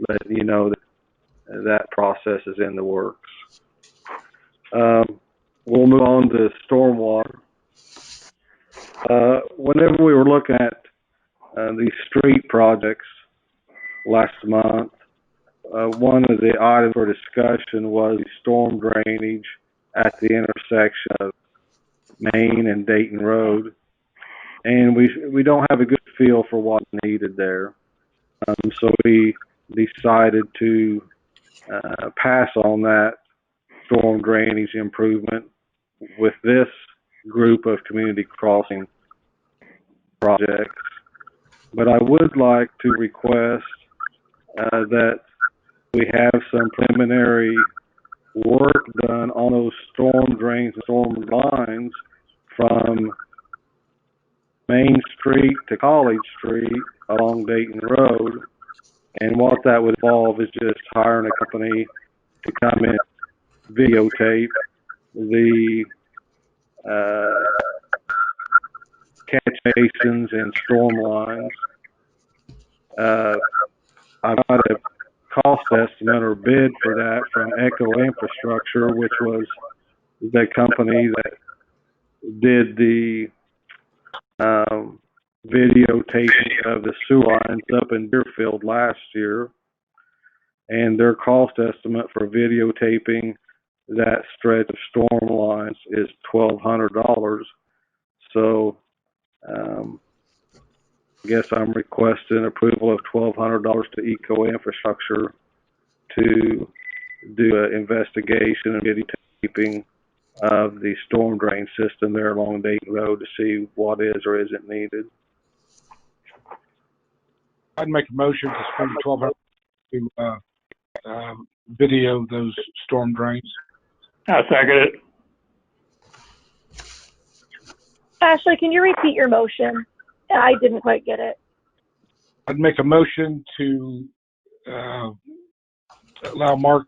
[SPEAKER 3] letting you know that process is in the works. We'll move on to stormwater. Whenever we were looking at these street projects last month, one of the items for discussion was storm drainage at the intersection of Main and Dayton Road, and we don't have a good feel for what's needed there. So we decided to pass on that storm drainage improvement with this group of community crossing projects. But I would like to request that we have some preliminary work done on those storm drains and storm lines from Main Street to College Street along Dayton Road. And what that would involve is just hiring a company to come in and videotape the catch basins and storm lines. I've got a cost estimate or bid for that from Echo Infrastructure, which was the company that did the videotaping of the sewer lines up in Deerfield last year. And their cost estimate for videotaping that stretch of storm lines is $1,200. So I guess I'm requesting approval of $1,200 to Eco Infrastructure to do an investigation and videotaping of the storm drain system there along Dayton Road to see what is or isn't needed.
[SPEAKER 9] I'd make a motion to spend $1,200 to video those storm drains.
[SPEAKER 10] I second it.
[SPEAKER 2] Ashley, can you repeat your motion? I didn't quite get it.
[SPEAKER 9] I'd make a motion to allow Mark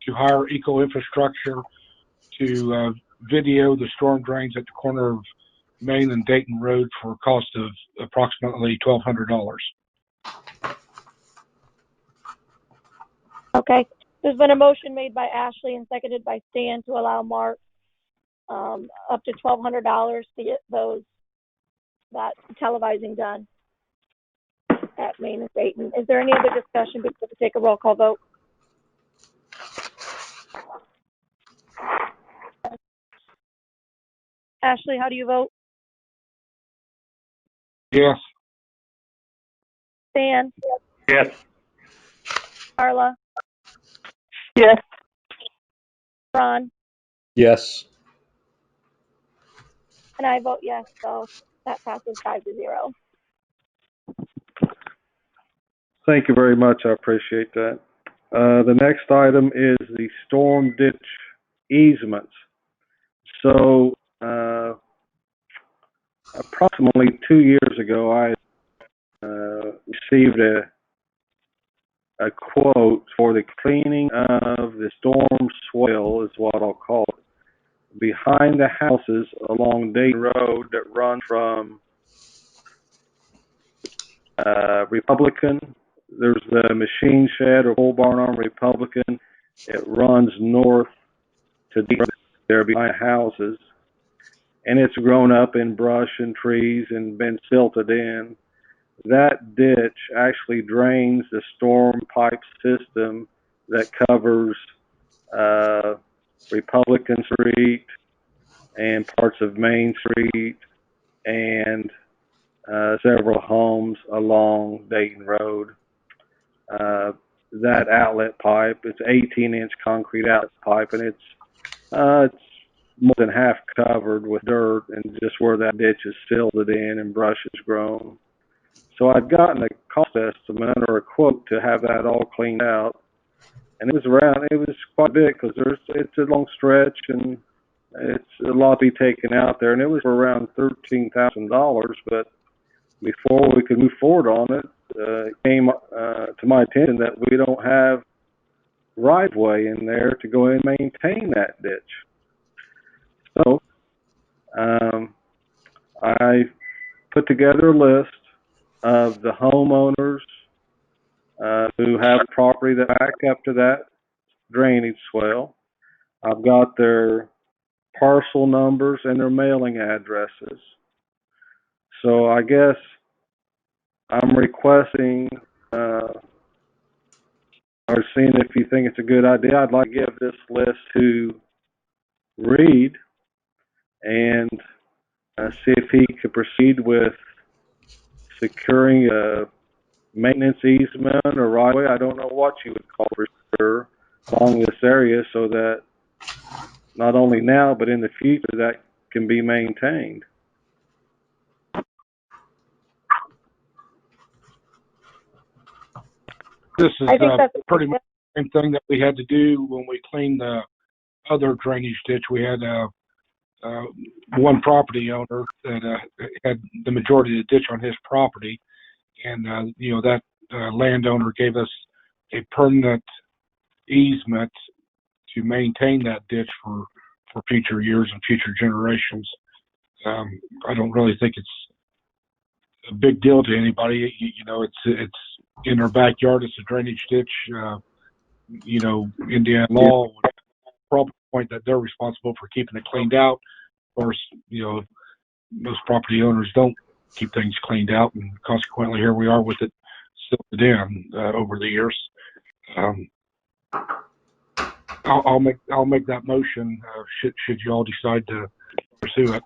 [SPEAKER 9] to hire Eco Infrastructure to video the storm drains at the corner of Main and Dayton Road for a cost of approximately $1,200.
[SPEAKER 2] Okay. There's been a motion made by Ashley and seconded by Stan to allow Mark up to $1,200 to get that televising done at Main and Dayton. Is there any other discussion before we take a roll call vote? Ashley, how do you vote?
[SPEAKER 9] Yes.
[SPEAKER 2] Stan?
[SPEAKER 10] Yes.
[SPEAKER 2] Carla?
[SPEAKER 4] Yes.
[SPEAKER 2] Ron?
[SPEAKER 8] Yes.
[SPEAKER 2] And I vote yes, so that passes 5-0.
[SPEAKER 3] Thank you very much. I appreciate that. The next item is the storm ditch easements. So, approximately 2 years ago, I received a quote for the cleaning of the storm swale, is what I'll call it, behind the houses along Dayton Road that run from Republican. There's the machine shed or pole barn on Republican. It runs north to Dayton there behind houses, and it's grown up in brush and trees and been silted in. That ditch actually drains the storm pipe system that covers Republican Street and parts of Main Street and several homes along Dayton Road. That outlet pipe, it's 18-inch concrete outlet pipe, and it's more than half covered with dirt, and just where that ditch is silted in and brush has grown. So I'd gotten a cost estimate or a quote to have that all cleaned out, and it was quite big because it's a long stretch and it's a lot to be taken out there, and it was for around $13,000. But before we could move forward on it, it came to my attention that we don't have right of way in there to go and maintain that ditch. So I put together a list of the homeowners who have property that back up to that drainage swale. I've got their parcel numbers and their mailing addresses. So I guess I'm requesting, or seeing if you think it's a good idea, I'd like to give this list to Reed and see if he could proceed with securing a maintenance easement or right of way. I don't know what you would call for sure along this area, so that not only now but in the future that can be maintained.
[SPEAKER 9] This is pretty much the same thing that we had to do when we cleaned the other drainage ditch. We had one property owner that had the majority of the ditch on his property, and that landowner gave us a permanent easement to maintain that ditch for future years and future generations. I don't really think it's a big deal to anybody. It's in their backyard. It's a drainage ditch. Indiana law would probably point that they're responsible for keeping it cleaned out. Of course, most property owners don't keep things cleaned out, and consequently, here we are with it silted in over the years. I'll make that motion should you all decide to pursue it.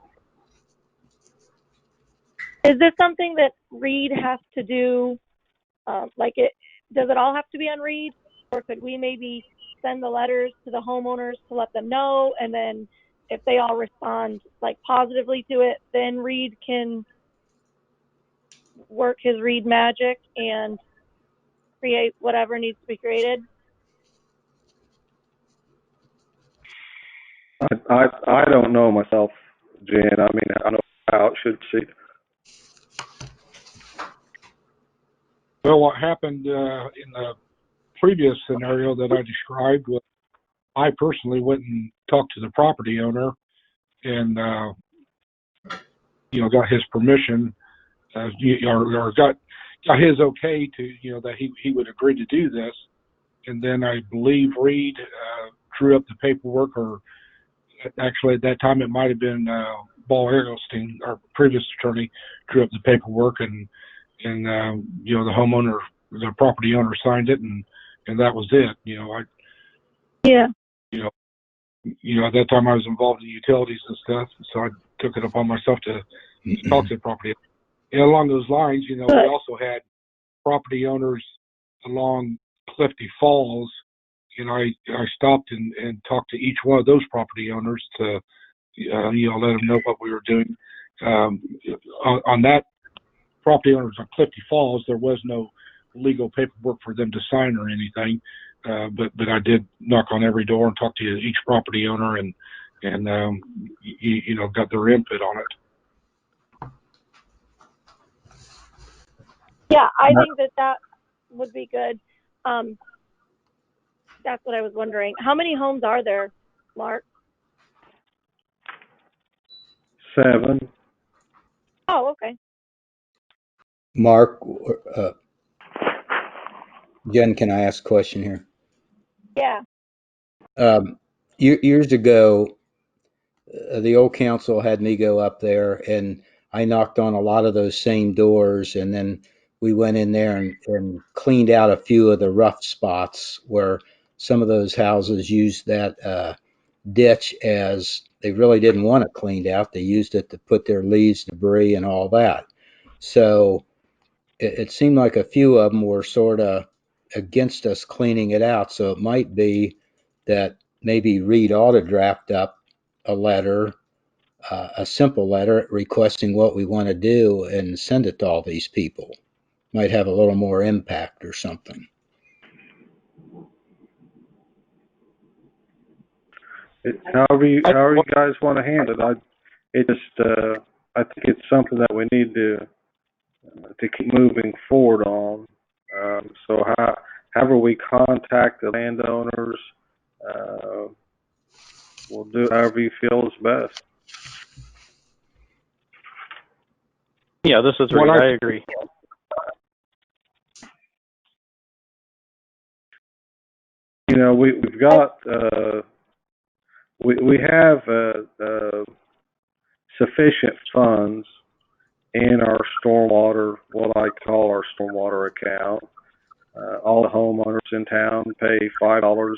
[SPEAKER 2] Is this something that Reed has to do? Does it all have to be on Reed, or could we maybe send the letters to the homeowners to let them know, and then if they all respond positively to it, then Reed can work his Reed magic and create whatever needs to be created?
[SPEAKER 3] I don't know myself, Jen. I mean, I know how it should proceed.
[SPEAKER 9] Well, what happened in the previous scenario that I described was I personally went and talked to the property owner and, got his permission, or got his okay to, that he would agree to do this. And then I believe Reed drew up the paperwork, or actually at that time it might have been Ball Edelstein, our previous attorney, drew up the paperwork, and the homeowner, the property owner signed it, and that was it.
[SPEAKER 2] Yeah.
[SPEAKER 9] At that time I was involved in utilities and stuff, so I took it upon myself to talk to the property. And along those lines, we also had property owners along Clifty Falls, and I stopped and talked to each one of those property owners to, let them know what we were doing. On that property owners on Clifty Falls, there was no legal paperwork for them to sign or anything, but I did knock on every door and talk to each property owner and got their input on it.
[SPEAKER 2] Yeah, I think that would be good. That's what I was wondering. How many homes are there, Mark?
[SPEAKER 3] 7.
[SPEAKER 2] Oh, okay.
[SPEAKER 8] Mark, Jen, can I ask a question here?
[SPEAKER 2] Yeah.
[SPEAKER 8] Years ago, the old council had me go up there, and I knocked on a lot of those same doors, and then we went in there and cleaned out a few of the rough spots where some of those houses used that ditch as they really didn't want it cleaned out. They used it to put their leaves, debris, and all that. So it seemed like a few of them were sort of against us cleaning it out. So it might be that maybe Reed ought to draft up a letter, a simple letter requesting what we want to do and send it to all these people. Might have a little more impact or something.
[SPEAKER 3] However you guys want to handle it, I think it's something that we need to keep moving forward on. So however we contact the landowners, we'll do it however you feel is best.
[SPEAKER 6] Yeah, this is Reed. I agree.
[SPEAKER 3] We've got we have sufficient funds in our stormwater, what I call our stormwater account. All the homeowners in town pay $5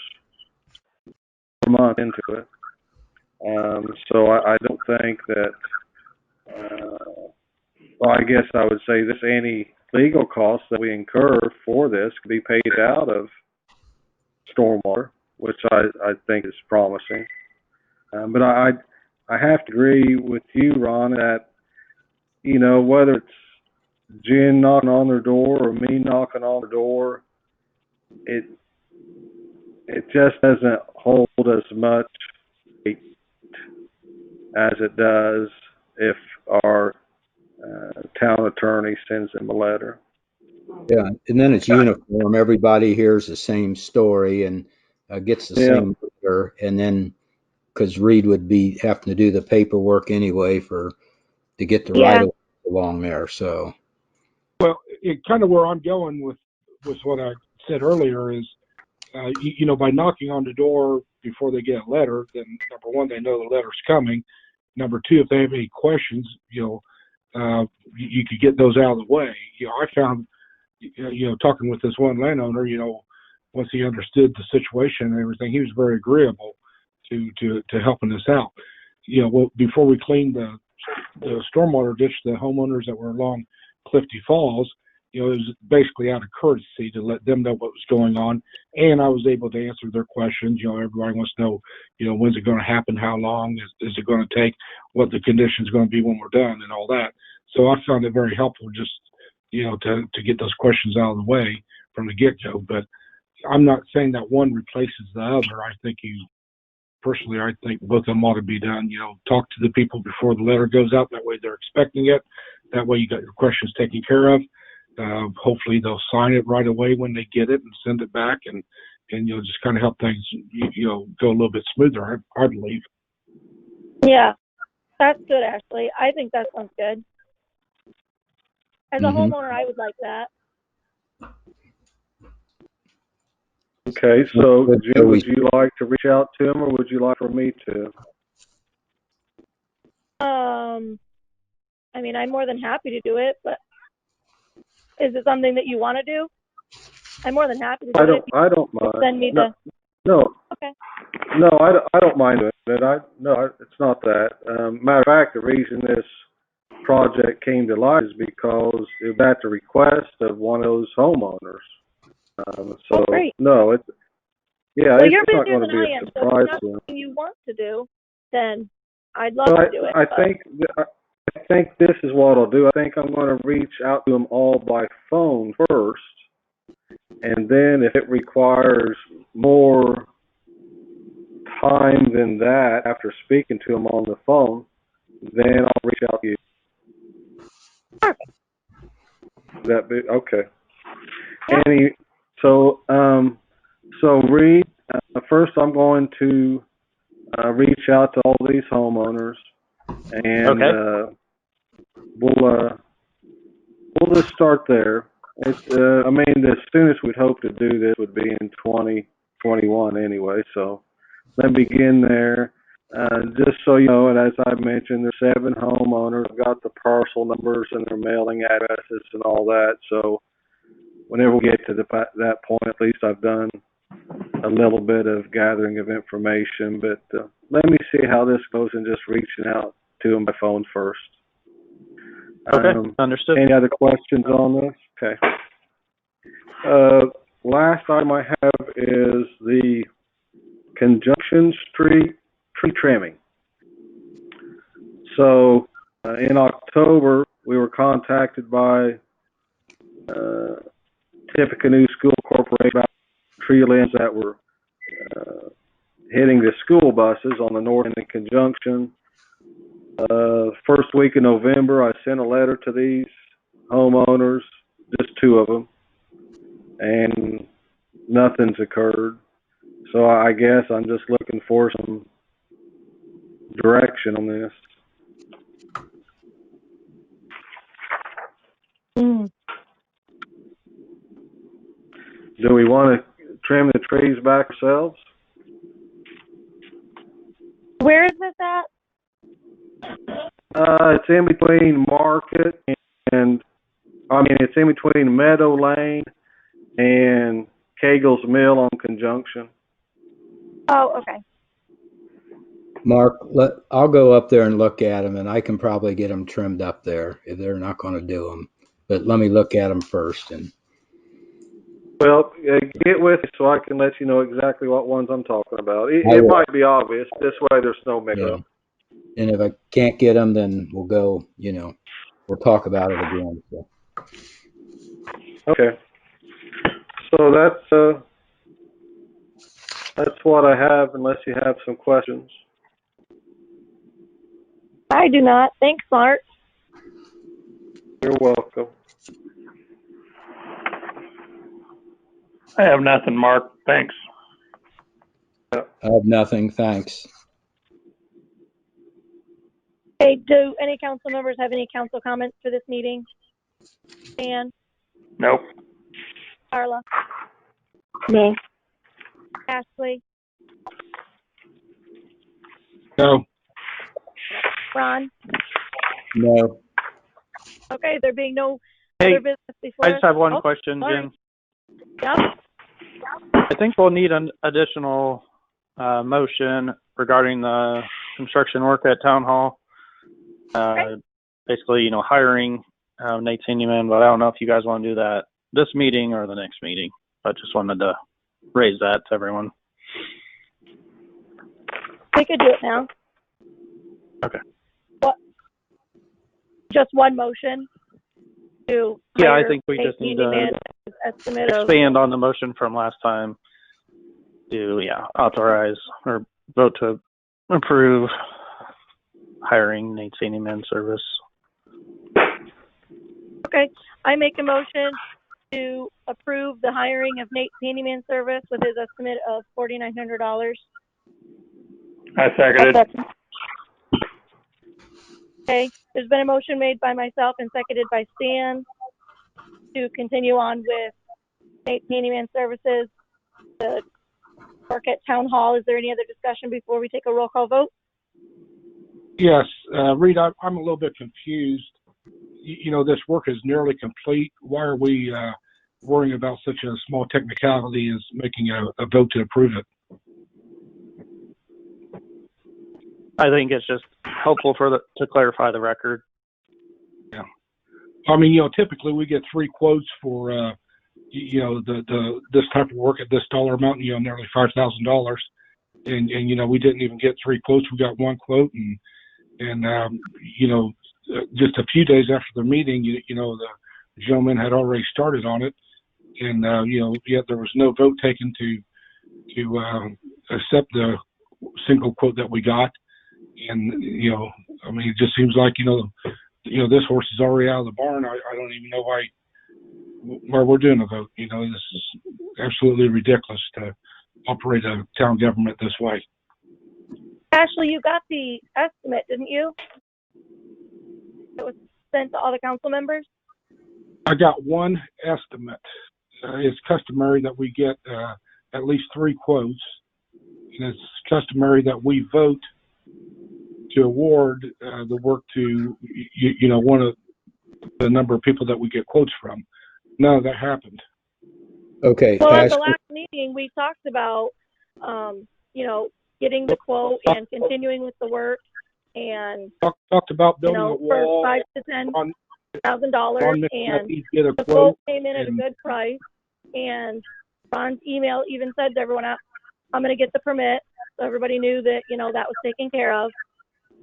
[SPEAKER 3] per month into it. So I don't think that, well, I guess I would say this, any legal costs that we incur for this could be paid out of stormwater, which I think is promising. But I have to agree with you, Ron, that, whether it's Jen knocking on their door or me knocking on their door, it just doesn't hold as much weight as it does if our town attorney sends them a letter.
[SPEAKER 8] Yeah, and then it's uniform. Everybody hears the same story and gets the same letter, and then because Reed would be having to do the paperwork anyway to get the right of way along there. So,
[SPEAKER 9] well, it kind of where I'm going with what I said earlier is, by knocking on the door before they get a letter, then number one, they know the letter's coming. Number two, if they have any questions, you could get those out of the way. I found, talking with this one landowner, once he understood the situation and everything, he was very agreeable to helping us out. Before we cleaned the stormwater ditch, the homeowners that were along Clifty Falls, it was basically out of courtesy to let them know what was going on, and I was able to answer their questions. Everybody wants to know, when's it going to happen, how long is it going to take, what the condition's going to be when we're done, and all that. So I found it very helpful just, to get those questions out of the way from the get-go. But I'm not saying that one replaces the other. I think personally, I think both of them ought to be done. Talk to the people before the letter goes out. That way they're expecting it. That way you got your questions taken care of. Hopefully they'll sign it right away when they get it and send it back, and just kind of help things go a little bit smoother. I believe.
[SPEAKER 2] Yeah, that's good, Ashley. I think that sounds good. As a homeowner, I would like that.
[SPEAKER 3] Okay, so Jim, would you like to reach out to him, or would you like for me to?
[SPEAKER 2] I mean, I'm more than happy to do it, but is it something that you want to do? I'm more than happy to do it.
[SPEAKER 3] I don't mind.
[SPEAKER 2] Send me
[SPEAKER 3] No.
[SPEAKER 2] Okay.
[SPEAKER 3] No, I don't mind it. It's not that. Matter of fact, the reason this project came to light is because it was at the request of one of those homeowners.
[SPEAKER 2] Great.
[SPEAKER 3] No, it's
[SPEAKER 2] you're
[SPEAKER 3] it's not
[SPEAKER 2] busier
[SPEAKER 3] going to
[SPEAKER 2] than
[SPEAKER 3] be
[SPEAKER 2] I
[SPEAKER 3] a
[SPEAKER 2] am. So if
[SPEAKER 3] surprise
[SPEAKER 2] it's
[SPEAKER 3] to
[SPEAKER 2] not
[SPEAKER 3] him.
[SPEAKER 2] something you want to do, then I'd love to do it.
[SPEAKER 3] I think this is what I'll do. I think I'm going to reach out to them all by phone first, and then if it requires more time than that after speaking to them on the phone, then I'll reach out to you.
[SPEAKER 2] Perfect.
[SPEAKER 3] That be okay?
[SPEAKER 2] Yeah.
[SPEAKER 3] So Reed, first I'm going to reach out to all these homeowners, and we'll just start there. I mean, the soonest we'd hope to do this would be in 2021 anyway. So let me begin there. Just so you know, and as I mentioned, there's 7 homeowners. I've got the parcel numbers and their mailing addresses and all that. So whenever we get to that point, at least I've done a little bit of gathering of information. But let me see how this goes and just reaching out to them by phone first.
[SPEAKER 6] Okay, understood.
[SPEAKER 3] Any other questions on this? Okay. Last item I have is the Conjunction Street tree trimming. So in October, we were contacted by Tippecanoe School Corporation about tree limbs that were hitting the school buses on the north end of Conjunction. First week in November, I sent a letter to these homeowners, just 2 of them, and nothing's occurred. So I guess I'm just looking for some direction on this. Do we want to trim the trees back ourselves?
[SPEAKER 2] Where is this at?
[SPEAKER 3] It's in between Market and, it's in between Meadow Lane and Cagle's Mill on Conjunction.
[SPEAKER 2] Oh, okay.
[SPEAKER 8] Mark, I'll go up there and look at them, and I can probably get them trimmed up there if they're not going to do them. But let me look at them first.
[SPEAKER 3] Well, get with me so I can let you know exactly what ones I'm talking about. It might be obvious. This way there's no mix-up.
[SPEAKER 8] Yeah. And if I can't get them, then we'll go, we'll talk about it again. So.
[SPEAKER 3] Okay. So that's what I have, unless you have some questions.
[SPEAKER 2] I do not. Thanks, Mark.
[SPEAKER 3] You're welcome.
[SPEAKER 10] I have nothing, Mark. Thanks.
[SPEAKER 8] I have nothing. Thanks.
[SPEAKER 2] Hey, do any council members have any council comments for this meeting? Dan?
[SPEAKER 10] Nope.
[SPEAKER 2] Carla?
[SPEAKER 9] No.
[SPEAKER 2] Ashley?
[SPEAKER 9] No.
[SPEAKER 2] Ron?
[SPEAKER 8] No.
[SPEAKER 2] Okay, there being no
[SPEAKER 6] Hey,
[SPEAKER 2] other business before
[SPEAKER 6] I just have one
[SPEAKER 2] us.
[SPEAKER 6] question,
[SPEAKER 2] sorry.
[SPEAKER 6] Jim.
[SPEAKER 2] Yep.
[SPEAKER 6] I think we'll need an additional motion regarding the construction work at Town Hall.
[SPEAKER 2] Okay.
[SPEAKER 6] Basically, hiring Nate Seniman, but I don't know if you guys want to do that this meeting or the next meeting. I just wanted to raise that to everyone.
[SPEAKER 2] We could do it now.
[SPEAKER 6] Okay.
[SPEAKER 2] What? Just one motion? to
[SPEAKER 6] Yeah, I
[SPEAKER 2] hire
[SPEAKER 6] think we
[SPEAKER 2] Nate
[SPEAKER 6] just need to
[SPEAKER 2] Handyman's estimate of,
[SPEAKER 6] expand on the motion from last time to, authorize or vote to approve hiring Nate's Handyman service.
[SPEAKER 2] okay, I make a motion to approve the hiring of Nate's Handyman service with his estimate of $4,900.
[SPEAKER 10] I second it.
[SPEAKER 2] Okay, there's been a motion made by myself and seconded by Stan to continue on with Nate's Handyman services, the work at Town Hall. Is there any other discussion before we take a roll call vote?
[SPEAKER 9] Yes, Rita, I'm a little bit confused. This work is nearly complete. Why are we worrying about such a small technicality as making a vote to approve it?
[SPEAKER 6] I think it's just helpful to clarify the record.
[SPEAKER 9] Yeah. I mean, typically we get 3 quotes for, this type of work at this dollar amount, nearly $5,000. And we didn't even get 3 quotes. We got 1 quote and just a few days after the meeting, the gentleman had already started on it, and yet there was no vote taken to accept the single quote that we got. And I mean, it just seems like this horse is already out of the barn. I don't even know why we're doing a vote. This is absolutely ridiculous to operate a town government this way.
[SPEAKER 2] Ashley, you got the estimate, didn't you? It was sent to all the council members?
[SPEAKER 9] I got 1 estimate. It's customary that we get at least 3 quotes, and it's customary that we vote to award the work to one of the number of people that we get quotes from. None of that happened.
[SPEAKER 8] Okay.
[SPEAKER 2] Well, at the last meeting, we talked about, getting the quote and continuing with the work, and
[SPEAKER 9] talked about building a wall
[SPEAKER 2] for $5,000 to $10,000, and the quote came in at a good price. And Ron's email even said to everyone, "I'm going to get the permit," so everybody knew that that was taken care of.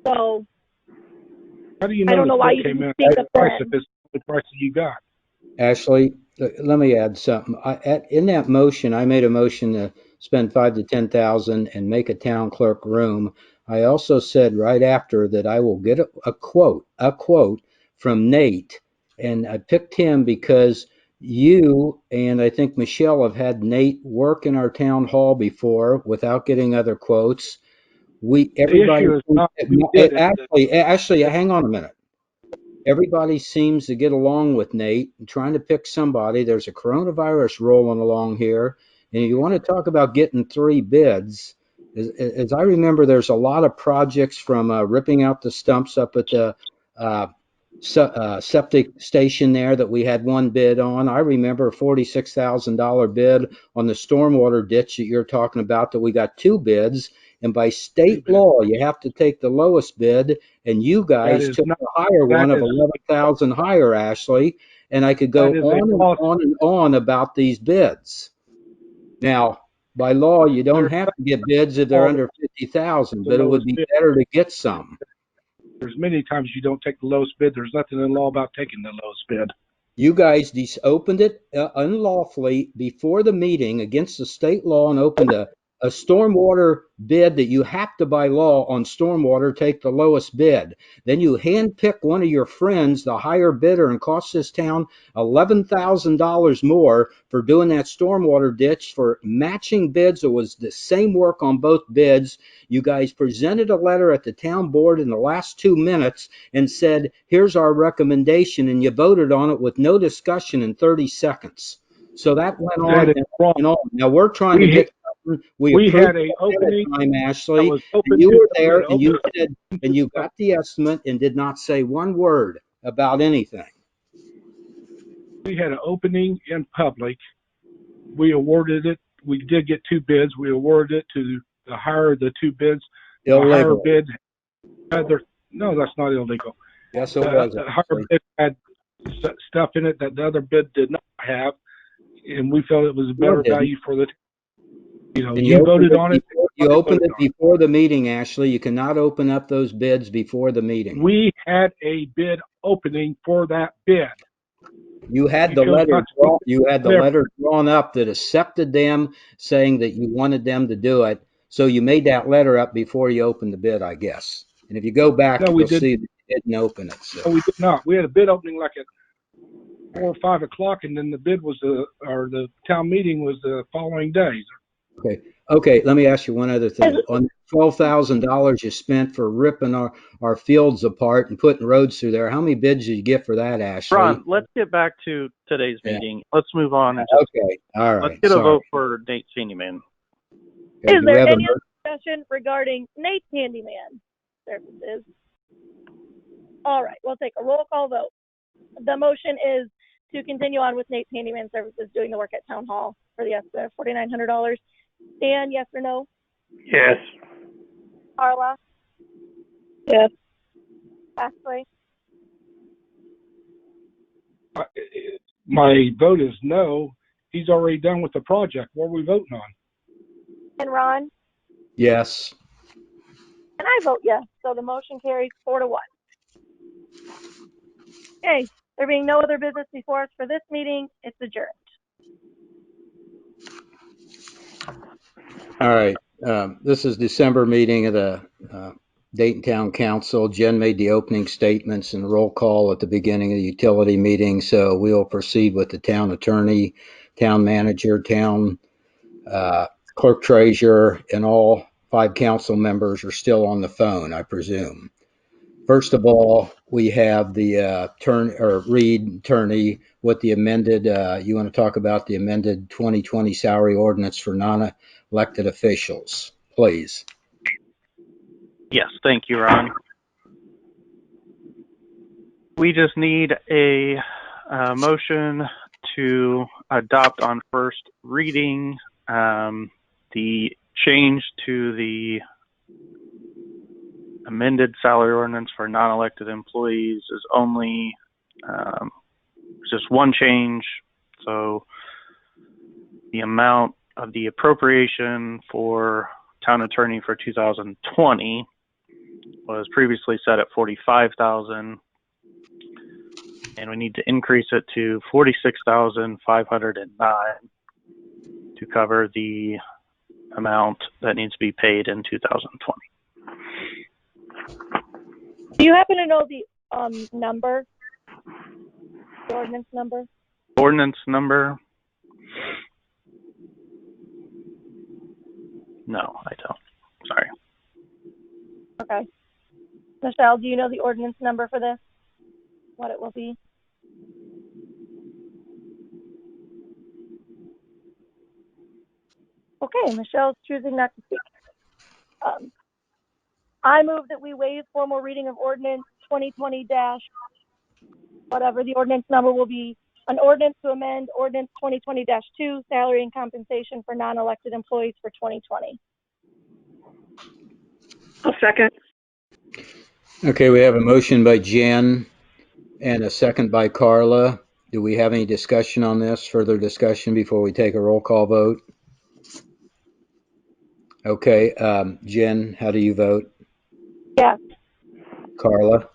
[SPEAKER 2] So
[SPEAKER 9] how do you know
[SPEAKER 2] I don't know why you didn't speak up then.
[SPEAKER 9] If it's the price that you got?
[SPEAKER 8] Ashley, let me add something. In that motion, I made a motion to spend $5,000 to $10,000 and make a town clerk room. I also said right after that I will get a quote from Nate, and I picked him because you and I think Michelle have had Nate work in our town hall before without getting other quotes. Actually, hang on a minute. Everybody seems to get along with Nate and trying to pick somebody. There's a coronavirus rolling along here, and you want to talk about getting 3 bids. As I remember, there's a lot of projects from ripping out the stumps up at the septic station there that we had 1 bid on. I remember a $46,000 bid on the stormwater ditch that you're talking about that we got 2 bids. And by state law, you have to take the lowest bid, and you guys took the higher one of 11,000 higher, Ashley. And I could go on and on about these bids. Now, by law, you don't have to get bids if they're under 50,000, but it would be better to get some.
[SPEAKER 9] There's many times you don't take the lowest bid. There's nothing in law about taking the lowest bid.
[SPEAKER 8] You guys opened it unlawfully before the meeting against the state law and opened a stormwater bid that you have to, by law, on stormwater, take the lowest bid. Then you handpick one of your friends, the higher bidder, and cost this town $11,000 more for doing that stormwater ditch for matching bids. It was the same work on both bids. You guys presented a letter at the town board in the last 2 minutes and said, here's our recommendation, and you voted on it with no discussion in 30 seconds. So that went on and on. Now we're trying to get.
[SPEAKER 9] We had an opening,
[SPEAKER 8] time, Ashley. And you were there, and you said, and you got the estimate, and did not say 1 word about anything.
[SPEAKER 9] We had an opening in public. We awarded it. We did get 2 bids. We awarded it to the higher of the 2 bids.
[SPEAKER 8] Illegal.
[SPEAKER 9] The higher bid no, that's not illegal.
[SPEAKER 8] Yes, it was.
[SPEAKER 9] The higher bid had stuff in it that the other bid did not have, and we felt it was a better value for the. You voted on it.
[SPEAKER 8] You opened it before the meeting, Ashley. You cannot open up those bids before the meeting.
[SPEAKER 9] We had a bid opening for that bid.
[SPEAKER 8] You had the letter. You had the letter drawn up that accepted them, saying that you wanted them to do it. So you made that letter up before you opened the bid, I guess. And if you go back, you'll see that you didn't open it. So.
[SPEAKER 9] No, we did not. We had a bid opening like at 4 or 5 o'clock, and then the bid was the town meeting was the following day.
[SPEAKER 8] Okay. Okay. Let me ask you one other thing. On $12,000 you spent for ripping our fields apart and putting roads through there, how many bids did you get for that, Ashley?
[SPEAKER 6] Ron, let's get back to today's meeting. Let's move on. And just,
[SPEAKER 8] okay. All right.
[SPEAKER 6] Let's get a vote for Nate's Handyman.
[SPEAKER 8] Okay,
[SPEAKER 2] Is there any other discussion regarding Nate's Handyman services? All right, we'll take a roll call vote. The motion is to continue on with Nate's Handyman Services doing the work at Town Hall for the estimate of $4,900. Dan, yes or no?
[SPEAKER 10] Yes.
[SPEAKER 2] Carla?
[SPEAKER 4] Yes.
[SPEAKER 2] Ashley?
[SPEAKER 9] My vote is no. He's already done with the project. What are we voting on?
[SPEAKER 2] And Ron?
[SPEAKER 8] Yes.
[SPEAKER 2] And I vote yes. So the motion carries 4-1. Okay, there being no other business before us for this meeting, it's adjourned.
[SPEAKER 8] All right. This is December meeting of the Dayton Town Council. Jen made the opening statements and roll call at the beginning of the utility meeting. So we'll proceed with the town attorney, town manager, town clerk treasurer, and all 5 council members are still on the phone, I presume. First of all, we have the Reed attorney with the amended, you want to talk about the amended 2020 salary ordinance for non-elected officials, please.
[SPEAKER 6] Yes, thank you, Ron. We just need a motion to adopt on first reading the change to the amended salary ordinance for non-elected employees is only just one change. So the amount of the appropriation for town attorney for 2020 was previously set at $45,000, and we need to increase it to $46,509 to cover the amount that needs to be paid in 2020.
[SPEAKER 2] Do you happen to know the number? The ordinance number?
[SPEAKER 6] Ordinance number? No, I don't. Sorry.
[SPEAKER 2] Okay. Michelle, do you know the ordinance number for this? What it will be? Okay, Michelle's choosing not to speak. I move that we waive formal reading of ordinance 2020 whatever the ordinance number will be, an ordinance to amend ordinance 2020-2, salary and compensation for non-elected employees for 2020.
[SPEAKER 4] I'll second.
[SPEAKER 8] Okay, we have a motion by Jen and a second by Carla. Do we have any discussion on this, further discussion before we take a roll call vote? Okay, Jen, how do you vote?
[SPEAKER 2] Yes.
[SPEAKER 8] Carla?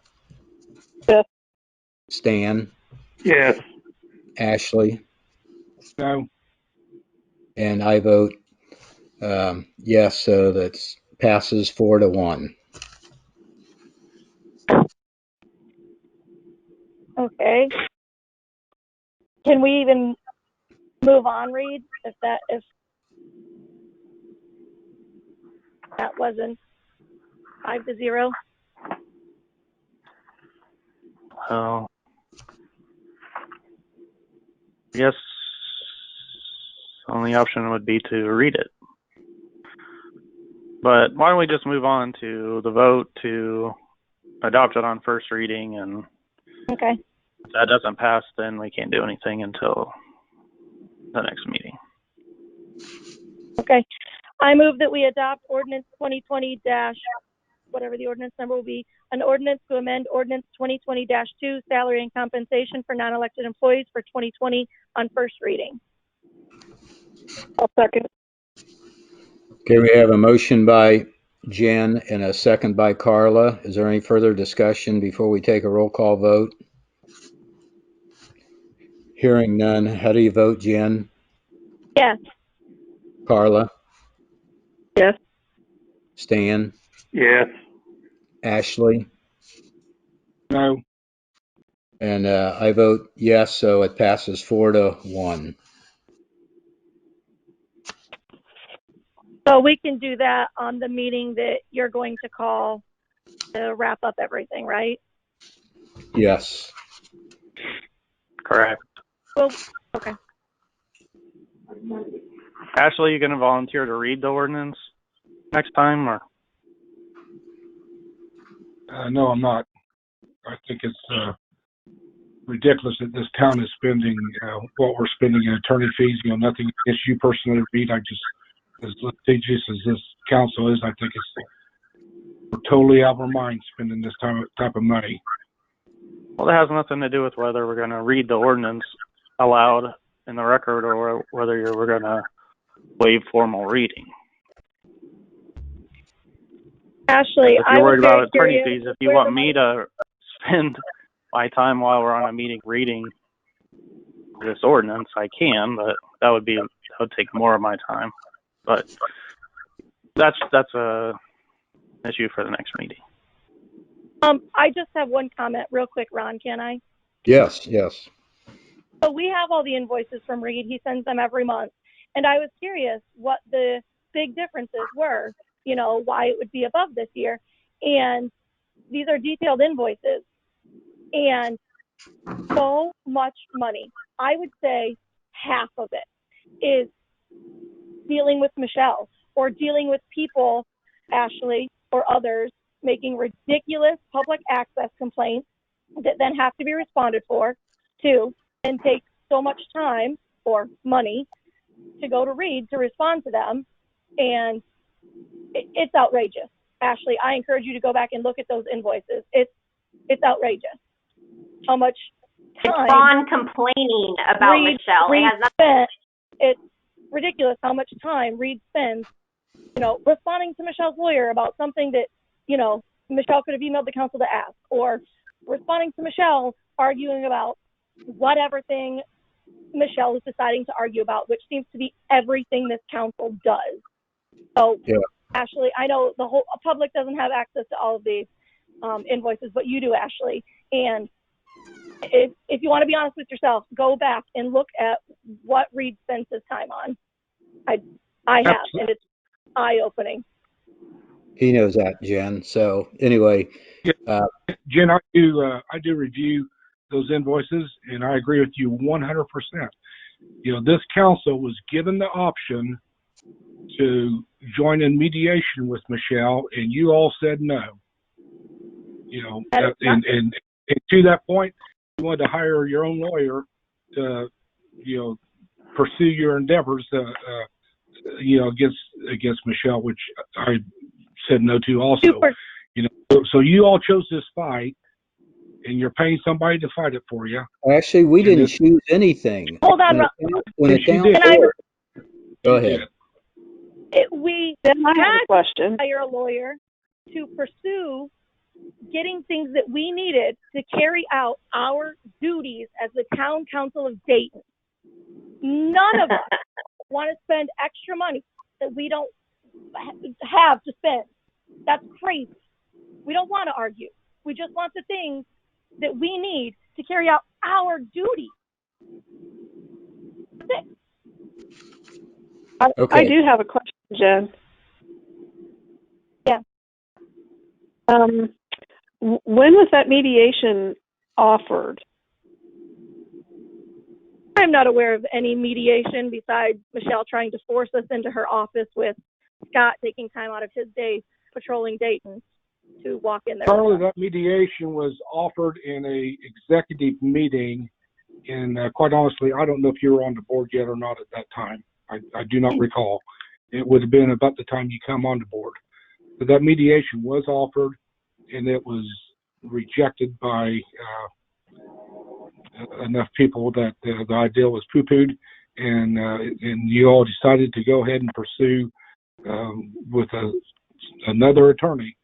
[SPEAKER 4] Yes.
[SPEAKER 8] Stan?
[SPEAKER 10] Yes.
[SPEAKER 8] Ashley?
[SPEAKER 9] No.
[SPEAKER 8] And I vote yes, so that passes 4-1.
[SPEAKER 2] Okay. Can we even move on, Reed, if that wasn't 5-0?
[SPEAKER 6] Well, I guess only option would be to read it. But why don't we just move on to the vote to adopt it on first reading, and
[SPEAKER 2] Okay.
[SPEAKER 6] if that doesn't pass, then we can't do anything until the next meeting.
[SPEAKER 2] Okay. I move that we adopt ordinance 2020 whatever the ordinance number will be, an ordinance to amend ordinance 2020-2, salary and compensation for non-elected employees for 2020 on first reading.
[SPEAKER 4] I'll second.
[SPEAKER 8] Okay, we have a motion by Jen and a second by Carla. Is there any further discussion before we take a roll call vote? Hearing none. How do you vote, Jen?
[SPEAKER 2] Yes.
[SPEAKER 8] Carla?
[SPEAKER 4] Yes.
[SPEAKER 8] Stan?
[SPEAKER 10] Yes.
[SPEAKER 8] Ashley?
[SPEAKER 9] No.
[SPEAKER 8] And I vote yes, so it passes 4-1.
[SPEAKER 2] So we can do that on the meeting that you're going to call to wrap up everything, right?
[SPEAKER 8] Yes.
[SPEAKER 6] Correct.
[SPEAKER 2] Well, okay.
[SPEAKER 6] Ashley, you going to volunteer to read the ordinance next time, or?
[SPEAKER 9] No, I'm not. I think it's ridiculous that this town is spending what we're spending in attorney fees. Nothing against you personally, Reed. I just, as litigious as this council is, I think we're totally out of our minds spending this type of money.
[SPEAKER 6] Well, it has nothing to do with whether we're going to read the ordinance aloud in the record or whether we're going to waive formal reading.
[SPEAKER 2] Ashley,
[SPEAKER 6] If you're worried about attorney
[SPEAKER 2] curious,
[SPEAKER 6] fees, if you want me to spend my time while we're on a meeting reading this ordinance, I can, but that would take more of my time. But that's a issue for the next meeting.
[SPEAKER 2] I just have one comment real quick, Ron, can I?
[SPEAKER 8] Yes.
[SPEAKER 2] So we have all the invoices from Reed. He sends them every month. And I was curious what the big differences were, why it would be above this year. And these are detailed invoices. And so much money. I would say half of it is dealing with Michelle or dealing with people, Ashley or others, making ridiculous public access complaints that then have to be responded to and take so much time or money to go to Reed to respond to them. And it's outrageous. Ashley, I encourage you to go back and look at those invoices. It's outrageous how much time
[SPEAKER 5] it's Ron complaining about
[SPEAKER 2] Reed,
[SPEAKER 5] Michelle.
[SPEAKER 2] Reed
[SPEAKER 5] it has nothing.
[SPEAKER 2] It's ridiculous how much time Reed spends, responding to Michelle's lawyer about something that, Michelle could have emailed the council to ask, or responding to Michelle arguing about whatever thing Michelle is deciding to argue about, which seems to be everything this council does. So, yeah. Ashley, I know the whole public doesn't have access to all of these invoices, but you do, Ashley. And if you want to be honest with yourself, go back and look at what Reed spends his time on. I have, and it's eye-opening.
[SPEAKER 8] He knows that, Jen. So anyway,
[SPEAKER 9] Jen, I do review those invoices, and I agree with you 100%. This council was given the option to join in mediation with Michelle, and you all said no. And to that point, you wanted to hire your own lawyer to, pursue your endeavors, against Michelle, which I said no to also.
[SPEAKER 2] Super.
[SPEAKER 9] So you all chose this fight, and you're paying somebody to fight it for you.
[SPEAKER 8] Actually, we didn't choose anything.
[SPEAKER 2] Hold on,
[SPEAKER 8] Go ahead.
[SPEAKER 2] We
[SPEAKER 4] then I have a question.
[SPEAKER 2] Hire a lawyer to pursue getting things that we needed to carry out our duties as the town council of Dayton. None of us want to spend extra money that we don't have to spend. That's crazy. We don't want to argue. We just want the things that we need to carry out our duty. That's it.
[SPEAKER 4] Okay. I do have a question, Jen.
[SPEAKER 2] Yeah.
[SPEAKER 4] When was that mediation offered?
[SPEAKER 2] I'm not aware of any mediation besides Michelle trying to force us into her office with Scott taking time out of his day patrolling Dayton to walk in there.
[SPEAKER 9] Charlie, that mediation was offered in a executive meeting, and quite honestly, I don't know if you were on the board yet or not at that time. I do not recall. It would have been about the time you come on the board. But that mediation was offered, and it was rejected by enough people that the idea was poo-pooed, and you all decided to go ahead and pursue with another attorney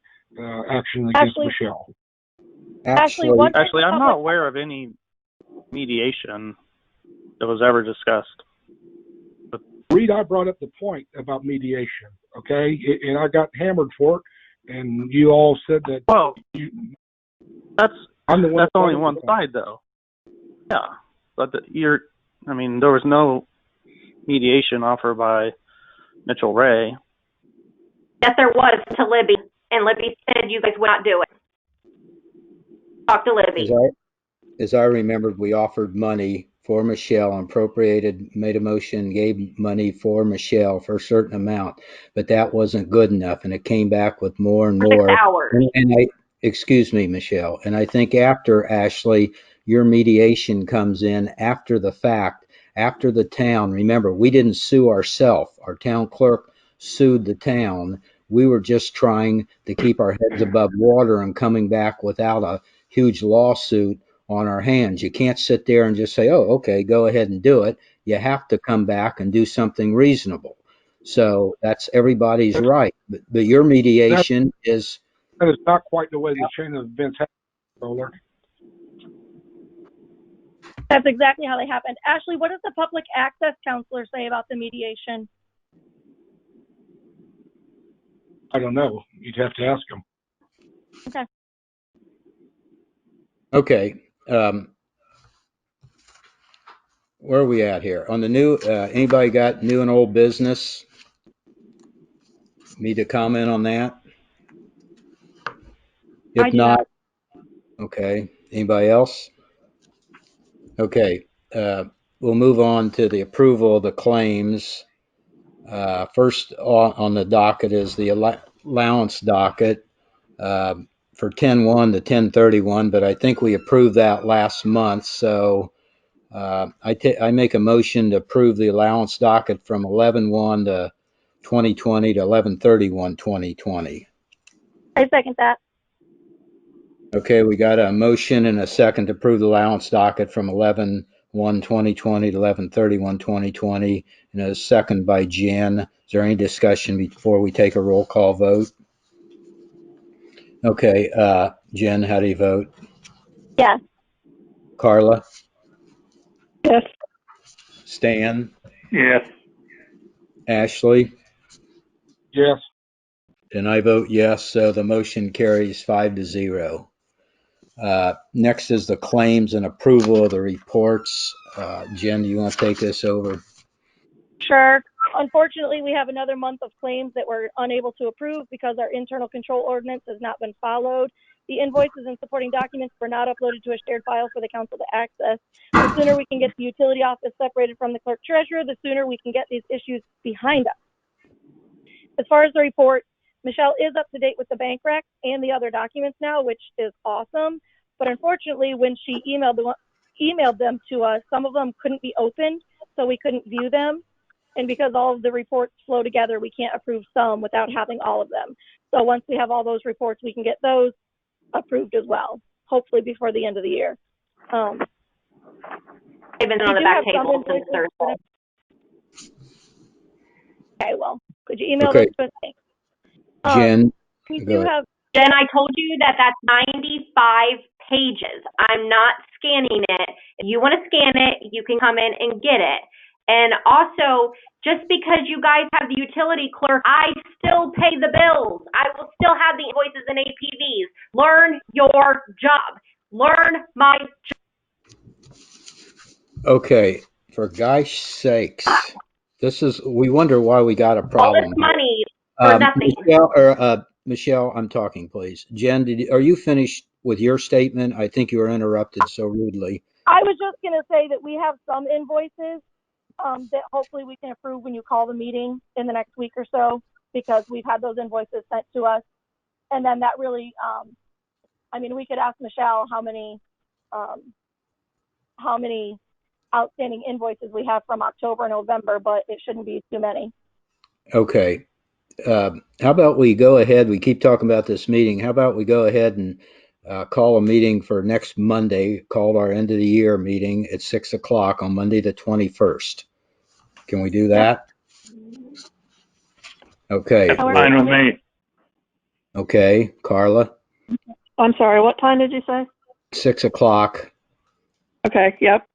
[SPEAKER 9] action against Michelle.
[SPEAKER 8] Actually,
[SPEAKER 6] I'm not aware of any mediation that was ever discussed.
[SPEAKER 9] Reed, I brought up the point about mediation, okay? And I got hammered for it, and you all said that.
[SPEAKER 6] Well, that's only one
[SPEAKER 9] point.
[SPEAKER 6] side, though. Yeah, but there was no mediation offered by Mitchell Ray.
[SPEAKER 5] Yes, there was to Libby, and Libby said you guys would not do it. Talk to Libby.
[SPEAKER 8] As I remembered, we offered money for Michelle and appropriated, made a motion, gave money for Michelle for a certain amount, but that wasn't good enough, and it came back with more and more.
[SPEAKER 5] 6 hours.
[SPEAKER 8] Excuse me, Michelle, and I think after, Ashley, your mediation comes in after the fact, after the town. Remember, we didn't sue ourselves. Our town clerk sued the town. We were just trying to keep our heads above water and coming back without a huge lawsuit on our hands. You can't sit there and just say, oh, okay, go ahead and do it. You have to come back and do something reasonable. So that's everybody's right. But your mediation is...
[SPEAKER 9] That is not quite the way the chain of events happened, Solar.
[SPEAKER 2] That's exactly how they happened. Ashley, what does the public access counselor say about the mediation?
[SPEAKER 9] I don't know. You'd have to ask him.
[SPEAKER 2] Okay.
[SPEAKER 8] Okay. Where are we at here? On the new, anybody got new and old business? Need to comment on that? If not, okay. Anybody else? Okay. We'll move on to the approval of the claims. First on the docket is the allowance docket for 10/1 to 10/31, but I think we approved that last month. So I make a motion to approve the allowance docket from 11/1 to 2020 to 11/31 2020.
[SPEAKER 2] I second that.
[SPEAKER 8] Okay, we got a motion and a second to approve the allowance docket from 11/1 2020 to 11/31 2020, and a second by Jen. Is there any discussion before we take a roll call vote? Okay, Jen, how do you vote?
[SPEAKER 2] Yes.
[SPEAKER 8] Carla?
[SPEAKER 4] Yes.
[SPEAKER 8] Stan?
[SPEAKER 10] Yes.
[SPEAKER 8] Ashley?
[SPEAKER 9] Yes.
[SPEAKER 8] And I vote yes, so the motion carries 5-0. Next is the claims and approval of the reports. Jen, do you want to take this over?
[SPEAKER 2] Sure. Unfortunately, we have another month of claims that we're unable to approve because our internal control ordinance has not been followed. The invoices and supporting documents were not uploaded to a shared file for the council to access. The sooner we can get the utility office separated from the clerk treasurer, the sooner we can get these issues behind us. As far as the report, Michelle is up to date with the bank recs and the other documents now, which is awesome. But unfortunately, when she emailed them to us, some of them couldn't be opened, so we couldn't view them. And because all of the reports flow together, we can't approve some without having all of them. So once we have all those reports, we can get those approved as well, hopefully before the end of the year.
[SPEAKER 5] They've been on the back table since Thursday.
[SPEAKER 2] Okay, well, could you email those to us?
[SPEAKER 8] Jen,
[SPEAKER 2] we do have.
[SPEAKER 5] Jen, I told you that that's 95 pages. I'm not scanning it. If you want to scan it, you can come in and get it. And also, just because you guys have the utility clerk, I still pay the bills. I will still have the invoices and APVs. Learn your job. Learn my job.
[SPEAKER 8] Okay, for gosh sakes, we wonder why we got a problem.
[SPEAKER 5] All this money for nothing.
[SPEAKER 8] Michelle, I'm talking, please. Jen, are you finished with your statement? I think you were interrupted so rudely.
[SPEAKER 2] I was just going to say that we have some invoices that hopefully we can approve when you call the meeting in the next week or so, because we've had those invoices sent to us. And then that really, we could ask Michelle how many outstanding invoices we have from October and November, but it shouldn't be too many.
[SPEAKER 8] Okay. How about we go ahead, we keep talking about this meeting, how about we go ahead and call a meeting for next Monday, called our end of the year meeting at 6 o'clock on Monday the 21st. Can we do that? Okay.
[SPEAKER 10] Fine with me.
[SPEAKER 8] Okay, Carla?
[SPEAKER 4] I'm sorry, what time did you say?
[SPEAKER 8] 6 o'clock.
[SPEAKER 4] Okay, yep.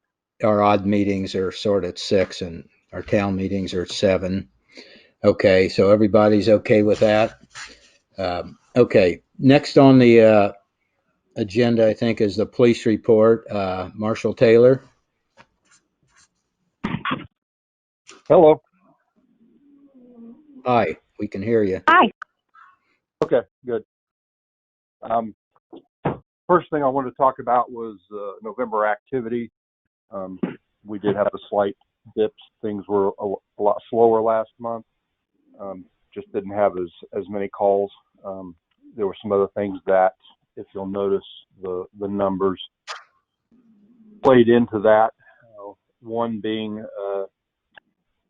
[SPEAKER 8] our odd meetings are sort of at 6 and our town meetings are at 7. Okay, so everybody's okay with that? Okay, next on the agenda, I think, is the police report. Marshal Taylor?
[SPEAKER 11] Hello.
[SPEAKER 8] Hi, we can hear you.
[SPEAKER 2] Hi.
[SPEAKER 11] Okay, good. First thing I wanted to talk about was November activity. We did have a slight dip. Things were a lot slower last month. Just didn't have as many calls. There were some other things that, if you'll notice, the numbers played into that. One being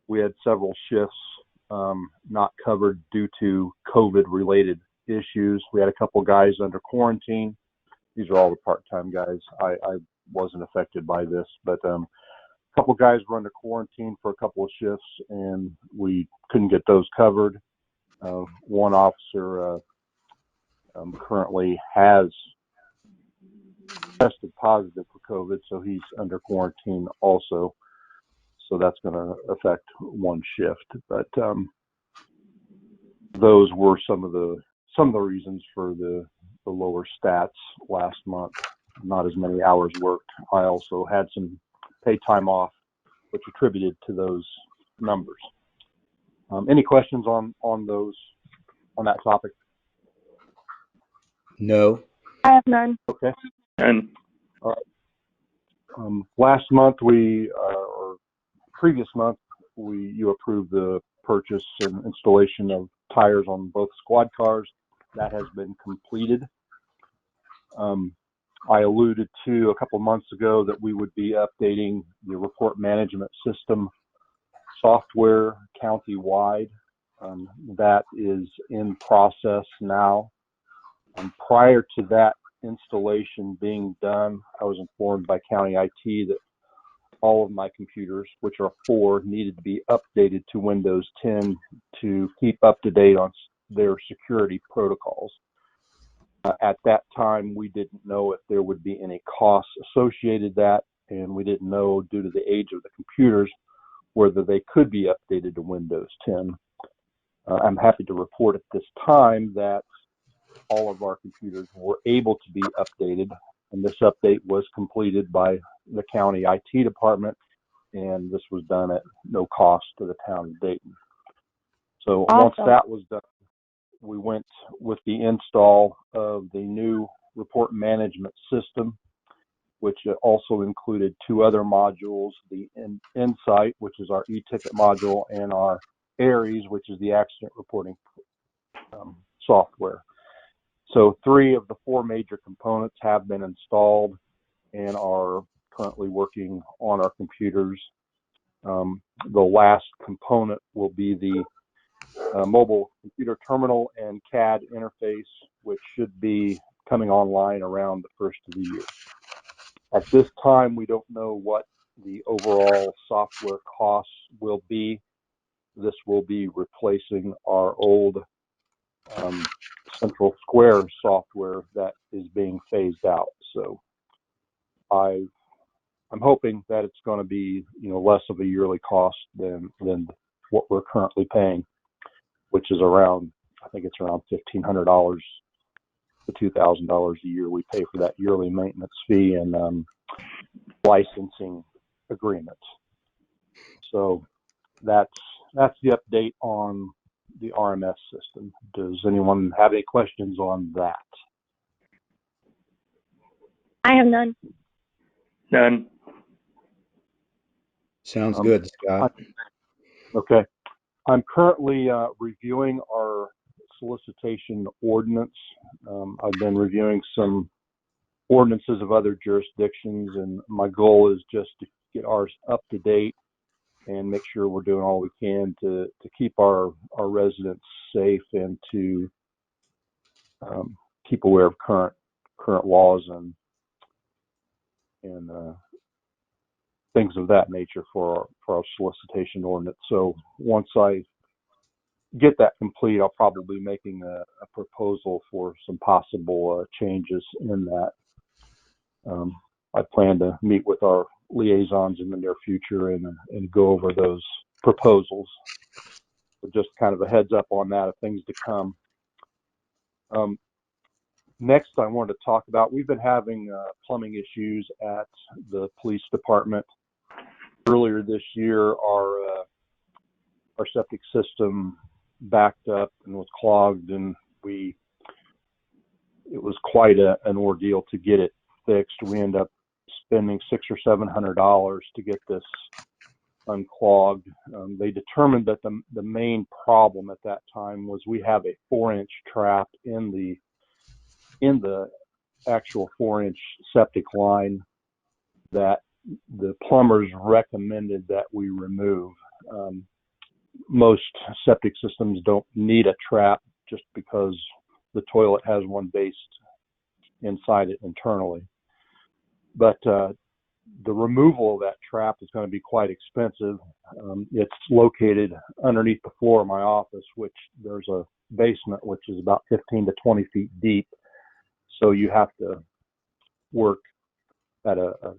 [SPEAKER 11] we had several shifts not covered due to COVID-related issues. We had a couple guys under quarantine. These are all the part-time guys. I wasn't affected by this, but a couple guys were under quarantine for a couple of shifts, and we couldn't get those covered. One officer currently has tested positive for COVID, so he's under quarantine also. So that's going to affect one shift. But those were some of the reasons for the lower stats last month. Not as many hours worked. I also had some paid time off, which attributed to those numbers. Any questions on that topic?
[SPEAKER 8] No.
[SPEAKER 2] I have none.
[SPEAKER 11] Okay.
[SPEAKER 10] And
[SPEAKER 11] All right. Last month or previous month, you approved the purchase and installation of tires on both squad cars. That has been completed. I alluded to a couple months ago that we would be updating the report management system software county-wide. That is in process now. Prior to that installation being done, I was informed by county IT that all of my computers, which are 4, needed to be updated to Windows 10 to keep up to date on their security protocols. At that time, we didn't know if there would be any costs associated with that, and we didn't know, due to the age of the computers, whether they could be updated to Windows 10. I'm happy to report at this time that all of our computers were able to be updated, and this update was completed by the county IT department, and this was done at no cost to the town of Dayton. So Once that was done, we went with the install of the new report management system, which also included 2 other modules, the Insight, which is our e-ticket module, and our Aries, which is the accident reporting software. So 3 of the 4 major components have been installed and are currently working on our computers. The last component will be the mobile computer terminal and CAD interface, which should be coming online around the first of the year. At this time, we don't know what the overall software costs will be. This will be replacing our old Central Square software that is being phased out. So I'm hoping that it's going to be, less of a yearly cost than what we're currently paying, which is around, I think it's around $1,500 to $2,000 a year we pay for that yearly maintenance fee and licensing agreements. So that's the update on the RMS system. Does anyone have any questions on that?
[SPEAKER 2] I have none.
[SPEAKER 10] none.
[SPEAKER 8] Sounds good, Scott.
[SPEAKER 11] Okay. I'm currently reviewing our solicitation ordinance. I've been reviewing some ordinances of other jurisdictions, and my goal is just to get ours up to date and make sure we're doing all we can to keep our residents safe and to keep aware of current laws and things of that nature for our solicitation ordinance. So once I get that complete, I'll probably be making a proposal for some possible changes in that. I plan to meet with our liaisons in the near future and go over those proposals. So just kind of a heads up on that, of things to come. Next, I wanted to talk about, we've been having plumbing issues at the police department. Earlier this year, our septic system backed up and was clogged, and it was quite an ordeal to get it fixed. We ended up spending $600 or $700 to get this unclogged. They determined that the main problem at that time was we have a 4-inch trap in the actual 4-inch septic line that the plumbers recommended that we remove. Most septic systems don't need a trap just because the toilet has one based inside it internally. But the removal of that trap is going to be quite expensive. It's located underneath the floor of my office, which there's a basement which is about 15 to 20 feet deep. So you have to work at a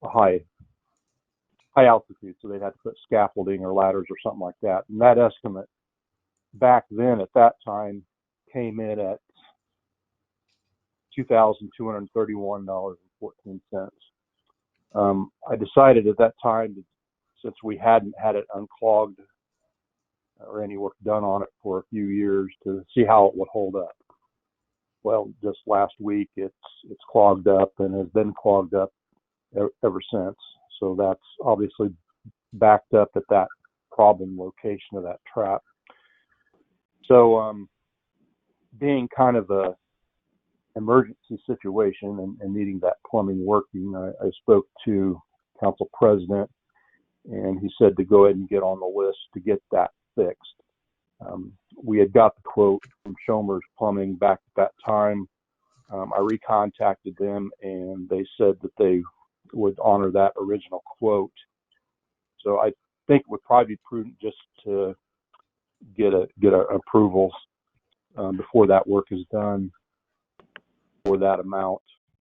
[SPEAKER 11] high altitude. So they'd have to put scaffolding or ladders or something like that. And that estimate back then at that time came in at $2,231.14. I decided at that time, since we hadn't had it unclogged or any work done on it for a few years, to see how it would hold up. Well, just last week it's clogged up and has been clogged up ever since. So that's obviously backed up at that problem location of that trap. So being kind of a emergency situation and needing that plumbing working, I spoke to council president, and he said to go ahead and get on the list to get that fixed. We had got the quote from Schomer's Plumbing back at that time. I recontacted them, and they said that they would honor that original quote. So I think it would probably be prudent just to get a approval before that work is done for that amount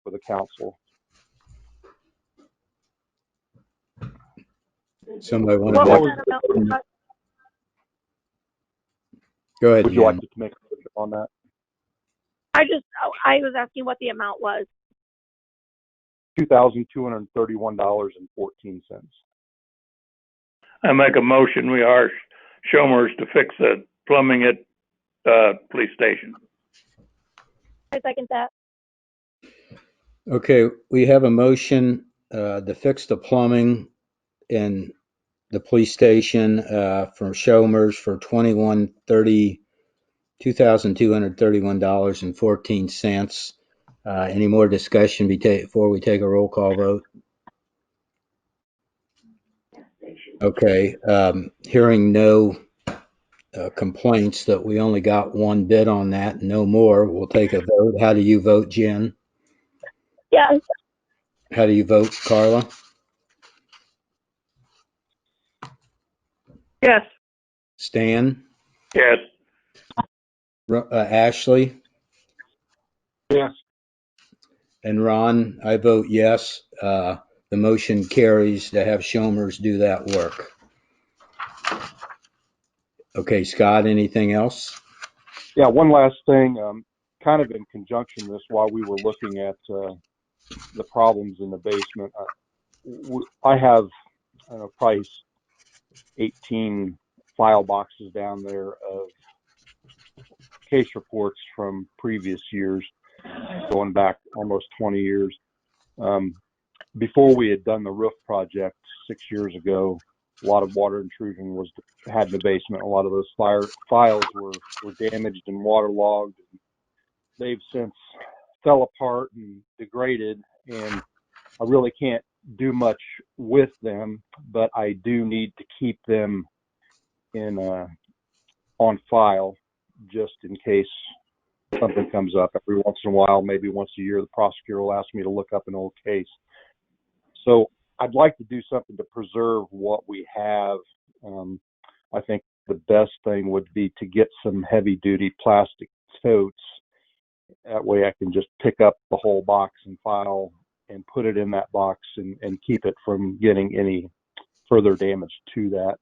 [SPEAKER 11] for the council.
[SPEAKER 8] Somebody want
[SPEAKER 2] What
[SPEAKER 8] to
[SPEAKER 2] was that amount?
[SPEAKER 8] go ahead?
[SPEAKER 11] Would you like to make a motion on that?
[SPEAKER 2] I was asking what the amount was.
[SPEAKER 11] $2,231.14.
[SPEAKER 10] I make a motion we hire Schomer's to fix the plumbing at police station.
[SPEAKER 2] I second that.
[SPEAKER 8] Okay, we have a motion to fix the plumbing in the police station from Schomer's for $2,231.14. Any more discussion before we take a roll call vote? Okay, hearing no complaints that we only got one bid on that, no more, we'll take a vote. How do you vote, Jen?
[SPEAKER 2] Yes.
[SPEAKER 8] How do you vote, Carla?
[SPEAKER 4] Yes.
[SPEAKER 8] Stan?
[SPEAKER 10] Yes.
[SPEAKER 8] Ashley?
[SPEAKER 9] Yes.
[SPEAKER 8] And Ron, I vote yes. The motion carries to have Schomer's do that work. Okay, Scott, anything else?
[SPEAKER 11] Yeah, one last thing, kind of in conjunction with this, while we were looking at the problems in the basement, I have probably 18 file boxes down there of case reports from previous years, going back almost 20 years. Before we had done the roof project 6 years ago, a lot of water intrusion had in the basement. A lot of those files were damaged and waterlogged. They've since fell apart and degraded, and I really can't do much with them, but I do need to keep them on file just in case something comes up. Every once in a while, maybe once a year, the prosecutor will ask me to look up an old case. So I'd like to do something to preserve what we have. I think the best thing would be to get some heavy-duty plastic totes. That way I can just pick up the whole box and file and put it in that box and keep it from getting any further damage to that.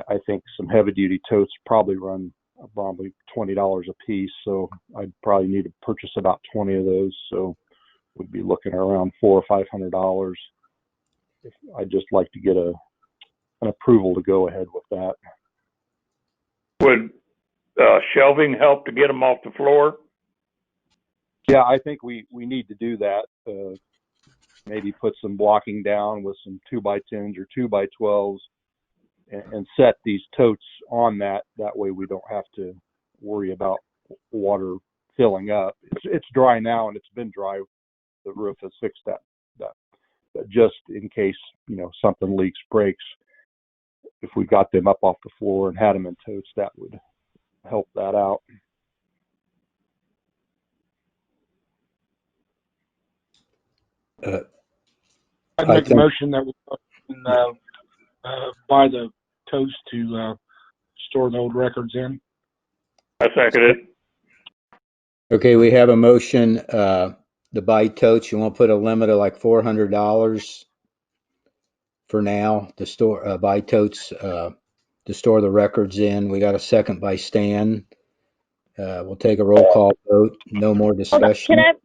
[SPEAKER 11] I think some heavy duty totes probably run probably $20 a piece, so I'd probably need to purchase about 20 of those. So we'd be looking around $400 or $500. I'd just like to get an approval to go ahead with that.
[SPEAKER 10] Would shelving help to get them off the floor?
[SPEAKER 11] Yeah, I think we need to do that. Maybe put some blocking down with some 2x10s or 2x12s and set these totes on that. That way we don't have to worry about water filling up. It's dry now, and it's been dry. The roof has fixed that. But just in case, something leaks, breaks, if we got them up off the floor and had them in totes, that would help that out.
[SPEAKER 9] I'd make a motion that we buy the totes to store the old records in.
[SPEAKER 10] I second it.
[SPEAKER 8] Okay, we have a motion to buy totes. You want to put a limit of like $400 for now to store buy totes to store the records in. We got a second by Stan. We'll take a roll call vote. No more discussion.
[SPEAKER 2] Can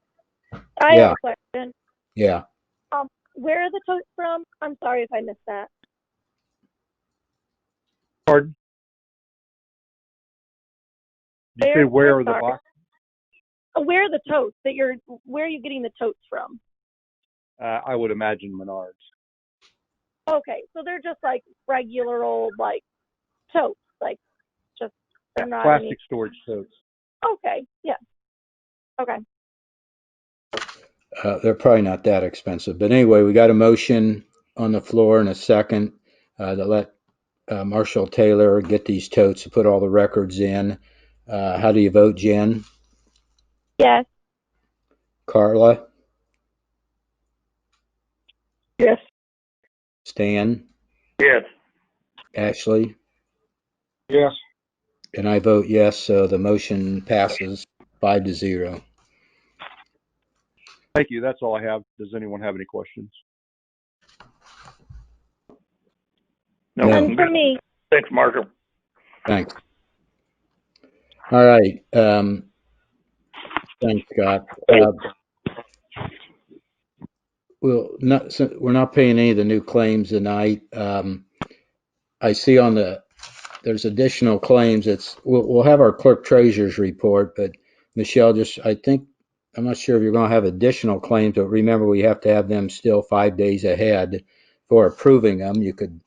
[SPEAKER 2] I
[SPEAKER 8] Yeah.
[SPEAKER 2] have a question.
[SPEAKER 8] Yeah.
[SPEAKER 2] Where are the totes from? I'm sorry if I missed that.
[SPEAKER 11] Pardon? Did you say where are the boxes?
[SPEAKER 2] Where are the totes where are you getting the totes from?
[SPEAKER 11] I would imagine Menards.
[SPEAKER 2] Okay, so they're just like regular old totes, they're not
[SPEAKER 11] plastic storage totes.
[SPEAKER 2] Okay, yeah. Okay.
[SPEAKER 8] They're probably not that expensive, but anyway, we got a motion on the floor and a second to let Marshall Taylor get these totes to put all the records in. How do you vote, Jen?
[SPEAKER 2] Yes.
[SPEAKER 8] Carla?
[SPEAKER 9] Yes.
[SPEAKER 8] Stan?
[SPEAKER 10] Yes.
[SPEAKER 8] Ashley?
[SPEAKER 9] Yes.
[SPEAKER 8] And I vote yes, so the motion passes 5-0.
[SPEAKER 11] Thank you. That's all I have. Does anyone have any questions?
[SPEAKER 10] No.
[SPEAKER 2] None for me.
[SPEAKER 10] Thanks, Marshall.
[SPEAKER 8] Thanks. All right. Thanks, Scott. We're not paying any of the new claims tonight. I see there's additional claims. We'll have our clerk treasurer's report, but Michelle, I'm not sure if you're going to have additional claims, but remember we have to have them still 5 days ahead for approving them. You could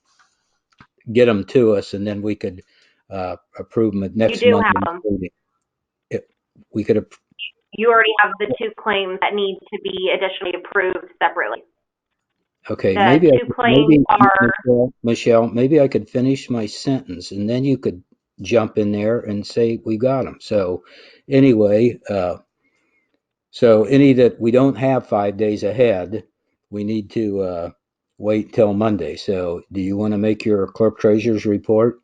[SPEAKER 8] get them to us, and then we could approve them at next
[SPEAKER 5] You do
[SPEAKER 8] Monday
[SPEAKER 5] have them.
[SPEAKER 8] meeting. We could.
[SPEAKER 5] You already have the two claims that need to be additionally approved separately.
[SPEAKER 8] Okay, Michelle, maybe I could finish my sentence, and then you could jump in there and say we got them. So anyway, so any that we don't have 5 days ahead, we need to wait till Monday. So do you want to make your clerk treasurer's report?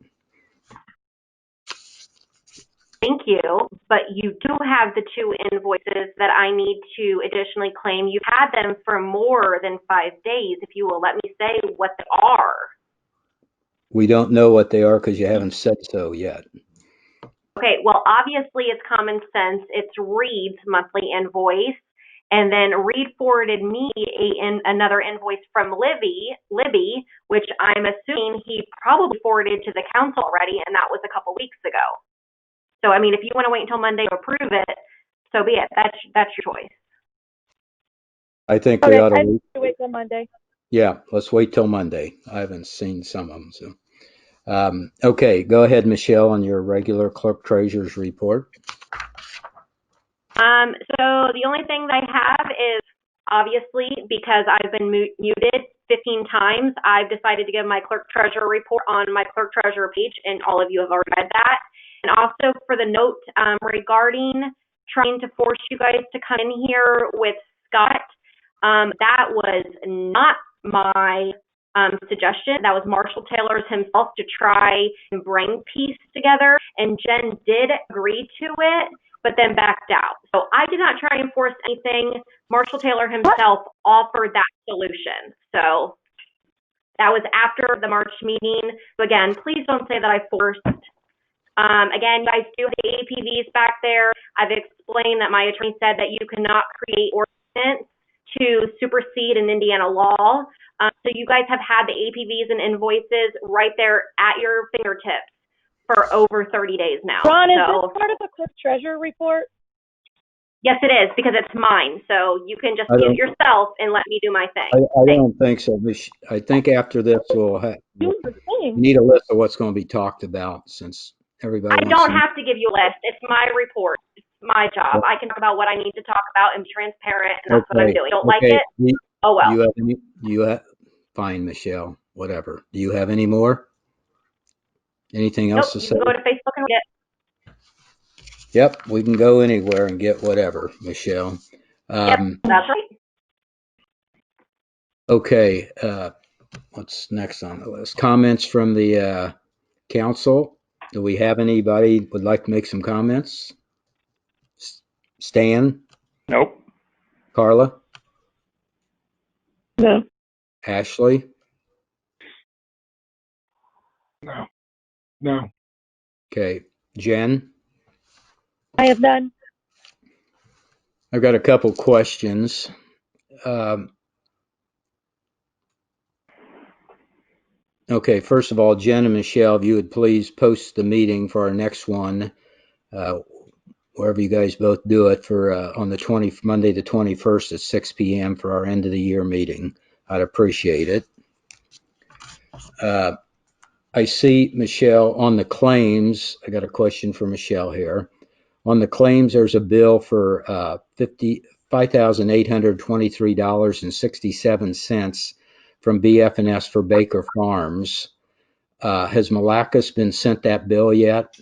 [SPEAKER 5] Thank you, but you do have the two invoices that I need to additionally claim. You've had them for more than 5 days. If you will let me say what they are.
[SPEAKER 8] We don't know what they are because you haven't said so yet.
[SPEAKER 5] Okay, well, obviously it's common sense. It's Reed's monthly invoice, and then Reed forwarded me another invoice from Libby, which I'm assuming he probably forwarded to the council already, and that was a couple weeks ago. So, I mean, if you want to wait until Monday to approve it, so be it. That's your choice.
[SPEAKER 8] I think we ought to
[SPEAKER 2] wait till Monday.
[SPEAKER 8] Yeah, let's wait till Monday. I haven't seen some of them, so. Okay, go ahead, Michelle, on your regular clerk treasurer's report.
[SPEAKER 5] So the only thing that I have is, obviously, because I've been muted 15 times, I've decided to give my clerk treasurer report on my clerk treasurer page, and all of you have already read that. And also for the note regarding trying to force you guys to come in here with Scott, that was not my suggestion. That was Marshall Taylor's himself to try and bring peace together, and Jen did agree to it. but then backed out. So I did not try and force anything. Marshall Taylor himself offered that solution. So that was after the March meeting. So again, please don't say that I forced. Again, you guys do have the APVs back there. I've explained that my attorney said that you cannot create ordinance to supersede an Indiana law. So you guys have had the APVs and invoices right there at your fingertips for over 30 days now.
[SPEAKER 2] Ron, is this part of the clerk treasurer report?
[SPEAKER 5] Yes, it is, because it's mine. So you can just mute yourself and let me do my thing.
[SPEAKER 8] I don't think so. I think after this we'll need a list of what's going to be talked about, since everybody
[SPEAKER 5] I don't have to give you a list. It's my report. It's my job. I can talk about what I need to talk about and be transparent, and that's what I'm doing. Don't like it? Oh well.
[SPEAKER 8] You have fine, Michelle. Whatever. Do you have any more? Anything else to say?
[SPEAKER 5] You can go to Facebook and read it.
[SPEAKER 8] Yep, we can go anywhere and get whatever, Michelle.
[SPEAKER 5] Yep, that's right.
[SPEAKER 8] Okay, what's next on the list? Comments from the council. Do we have anybody would like to make some comments? Stan?
[SPEAKER 10] Nope.
[SPEAKER 8] Carla?
[SPEAKER 4] No.
[SPEAKER 8] Ashley?
[SPEAKER 9] No. No.
[SPEAKER 8] Okay. Jen?
[SPEAKER 2] I have none.
[SPEAKER 8] I've got a couple questions. Okay, first of all, Jen and Michelle, if you would please post the meeting for our next one, wherever you guys both do it, for on the Monday the 21st at 6 p.m. for our end of the year meeting. I'd appreciate it. I see, Michelle, on the claims, I got a question for Michelle here. On the claims, there's a bill for $5,823.67 from BF&S for Baker Farms. Has Malacus been sent that bill yet?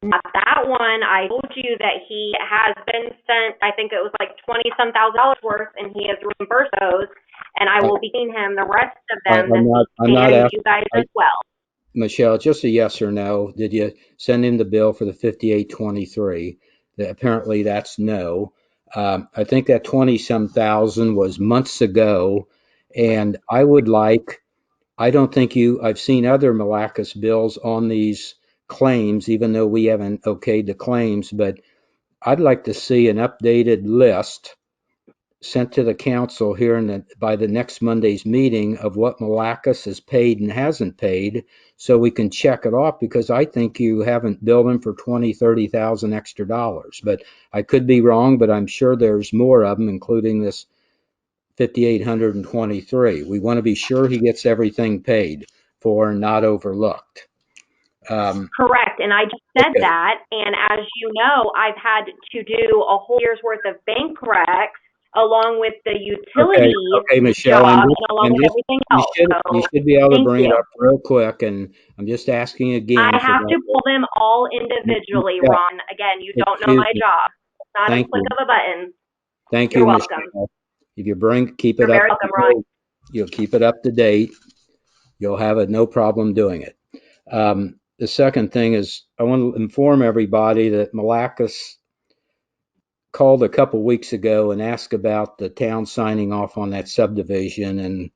[SPEAKER 5] Not that one. I told you that he has been sent, I think it was like $20-some thousand worth, and he has reimbursed those, and I will be giving him the rest of them
[SPEAKER 8] I'm not
[SPEAKER 5] and you guys as well.
[SPEAKER 8] Michelle, just a yes or no. Did you send him the bill for the $58.23? Apparently that's no. I think that 20-some thousand was months ago, and I don't think I've seen other Malacus bills on these claims, even though we haven't okayed the claims, but I'd like to see an updated list sent to the council here by the next Monday's meeting of what Malacus has paid and hasn't paid, so we can check it off, because I think you haven't billed them for $20,000-$30,000 extra dollars. But I could be wrong, but I'm sure there's more of them, including this $5,823. We want to be sure he gets everything paid for and not overlooked.
[SPEAKER 5] Correct, and I just said that, and as you know, I've had to do a whole year's worth of bank recs along with the utilities
[SPEAKER 8] Michelle,
[SPEAKER 5] job and along with everything else.
[SPEAKER 8] You should be able to bring it up real quick, and I'm just asking again.
[SPEAKER 5] I have to pull them all individually, Ron. Again, you don't know my job. It's not a click of a button.
[SPEAKER 8] Thank
[SPEAKER 5] You're
[SPEAKER 8] you,
[SPEAKER 5] welcome.
[SPEAKER 8] Michelle. If you keep it
[SPEAKER 5] You're
[SPEAKER 8] up,
[SPEAKER 5] very welcome, Ron.
[SPEAKER 8] You'll keep it up to date. You'll have no problem doing it. The second thing is, I want to inform everybody that Malacus called a couple weeks ago and asked about the town signing off on that subdivision, and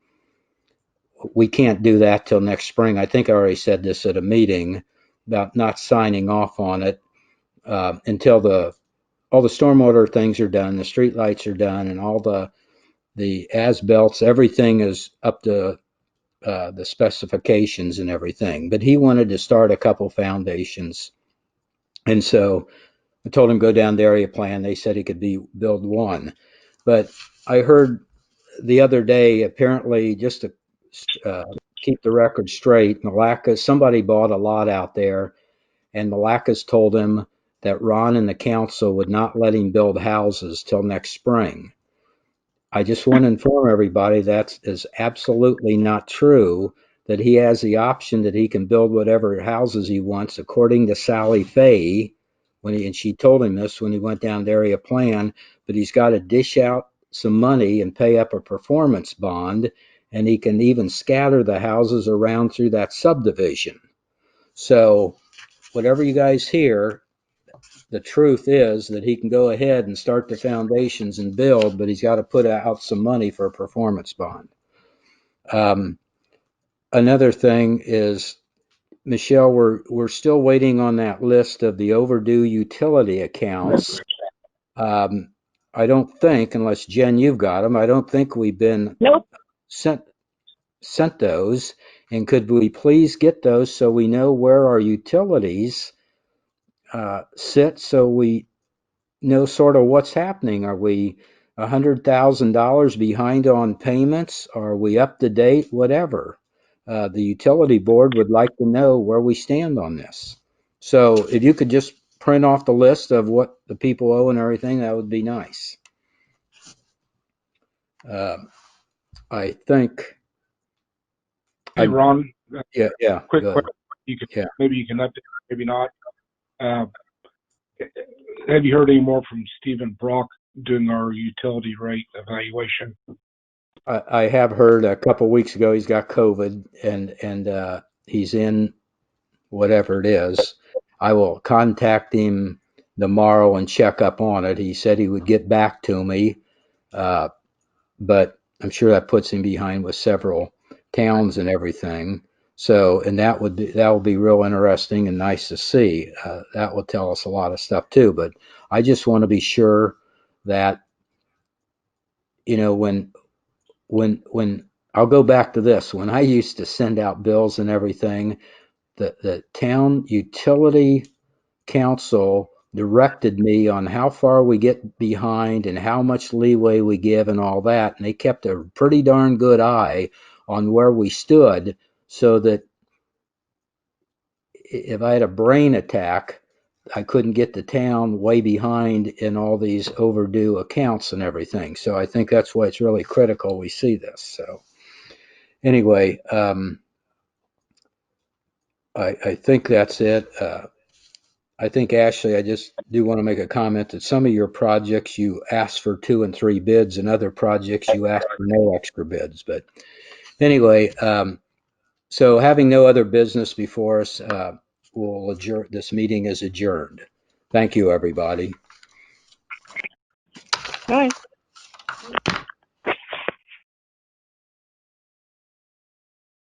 [SPEAKER 8] we can't do that till next spring. I think I already said this at a meeting about not signing off on it until all the stormwater things are done, the street lights are done, and all the as-belts, everything is up to the specifications and everything. But he wanted to start a couple foundations, and so I told him go down the area plan. They said he could build one, but I heard the other day, apparently, just to keep the record straight, Malacus, somebody bought a lot out there, and Malacus told him that Ron and the council would not let him build houses till next spring. I just want to inform everybody that is absolutely not true, that he has the option that he can build whatever houses he wants, according to Sally Fay, and she told him this when he went down the area plan, but he's got to dish out some money and pay up a performance bond, and he can even scatter the houses around through that subdivision. So whatever you guys hear, the truth is that he can go ahead and start the foundations and build, but he's got to put out some money for a performance bond. Another thing is, Michelle, we're still waiting on that list of the overdue utility accounts. I don't think, unless Jen, you've got them, I don't think we've been
[SPEAKER 2] Nope.
[SPEAKER 8] sent those. And could we please get those so we know where our utilities sit, so we know sort of what's happening? Are we $100,000 behind on payments? Are we up to date? Whatever. The utility board would like to know where we stand on this. So if you could just print off the list of what the people owe and everything, that would be nice. I think.
[SPEAKER 9] Hey, Ron.
[SPEAKER 8] Yeah.
[SPEAKER 9] Quick question. Maybe you can update, maybe not. Have you heard any more from Stephen Brock doing our utility rate evaluation?
[SPEAKER 8] I have heard a couple weeks ago he's got COVID and he's in whatever it is. I will contact him tomorrow and check up on it. He said he would get back to me, but I'm sure that puts him behind with several towns and everything. So, and that will be real interesting and nice to see. That will tell us a lot of stuff too. But I just want to be sure that, you know, when I'll go back to this, when I used to send out bills and everything, the town utility council directed me on how far we get behind and how much leeway we give and all that. And they kept a pretty darn good eye on where we stood, so that if I had a brain attack, I couldn't get the town way behind in all these overdue accounts and everything. So I think that's why it's really critical we see this. So anyway, I think that's it. I think, Ashley, I just do want to make a comment that some of your projects you asked for 2 and 3 bids, and other projects you asked for no extra bids. But anyway, so having no other business before us, we'll adjourn. This meeting is adjourned. Thank you, everybody.
[SPEAKER 4] Nice.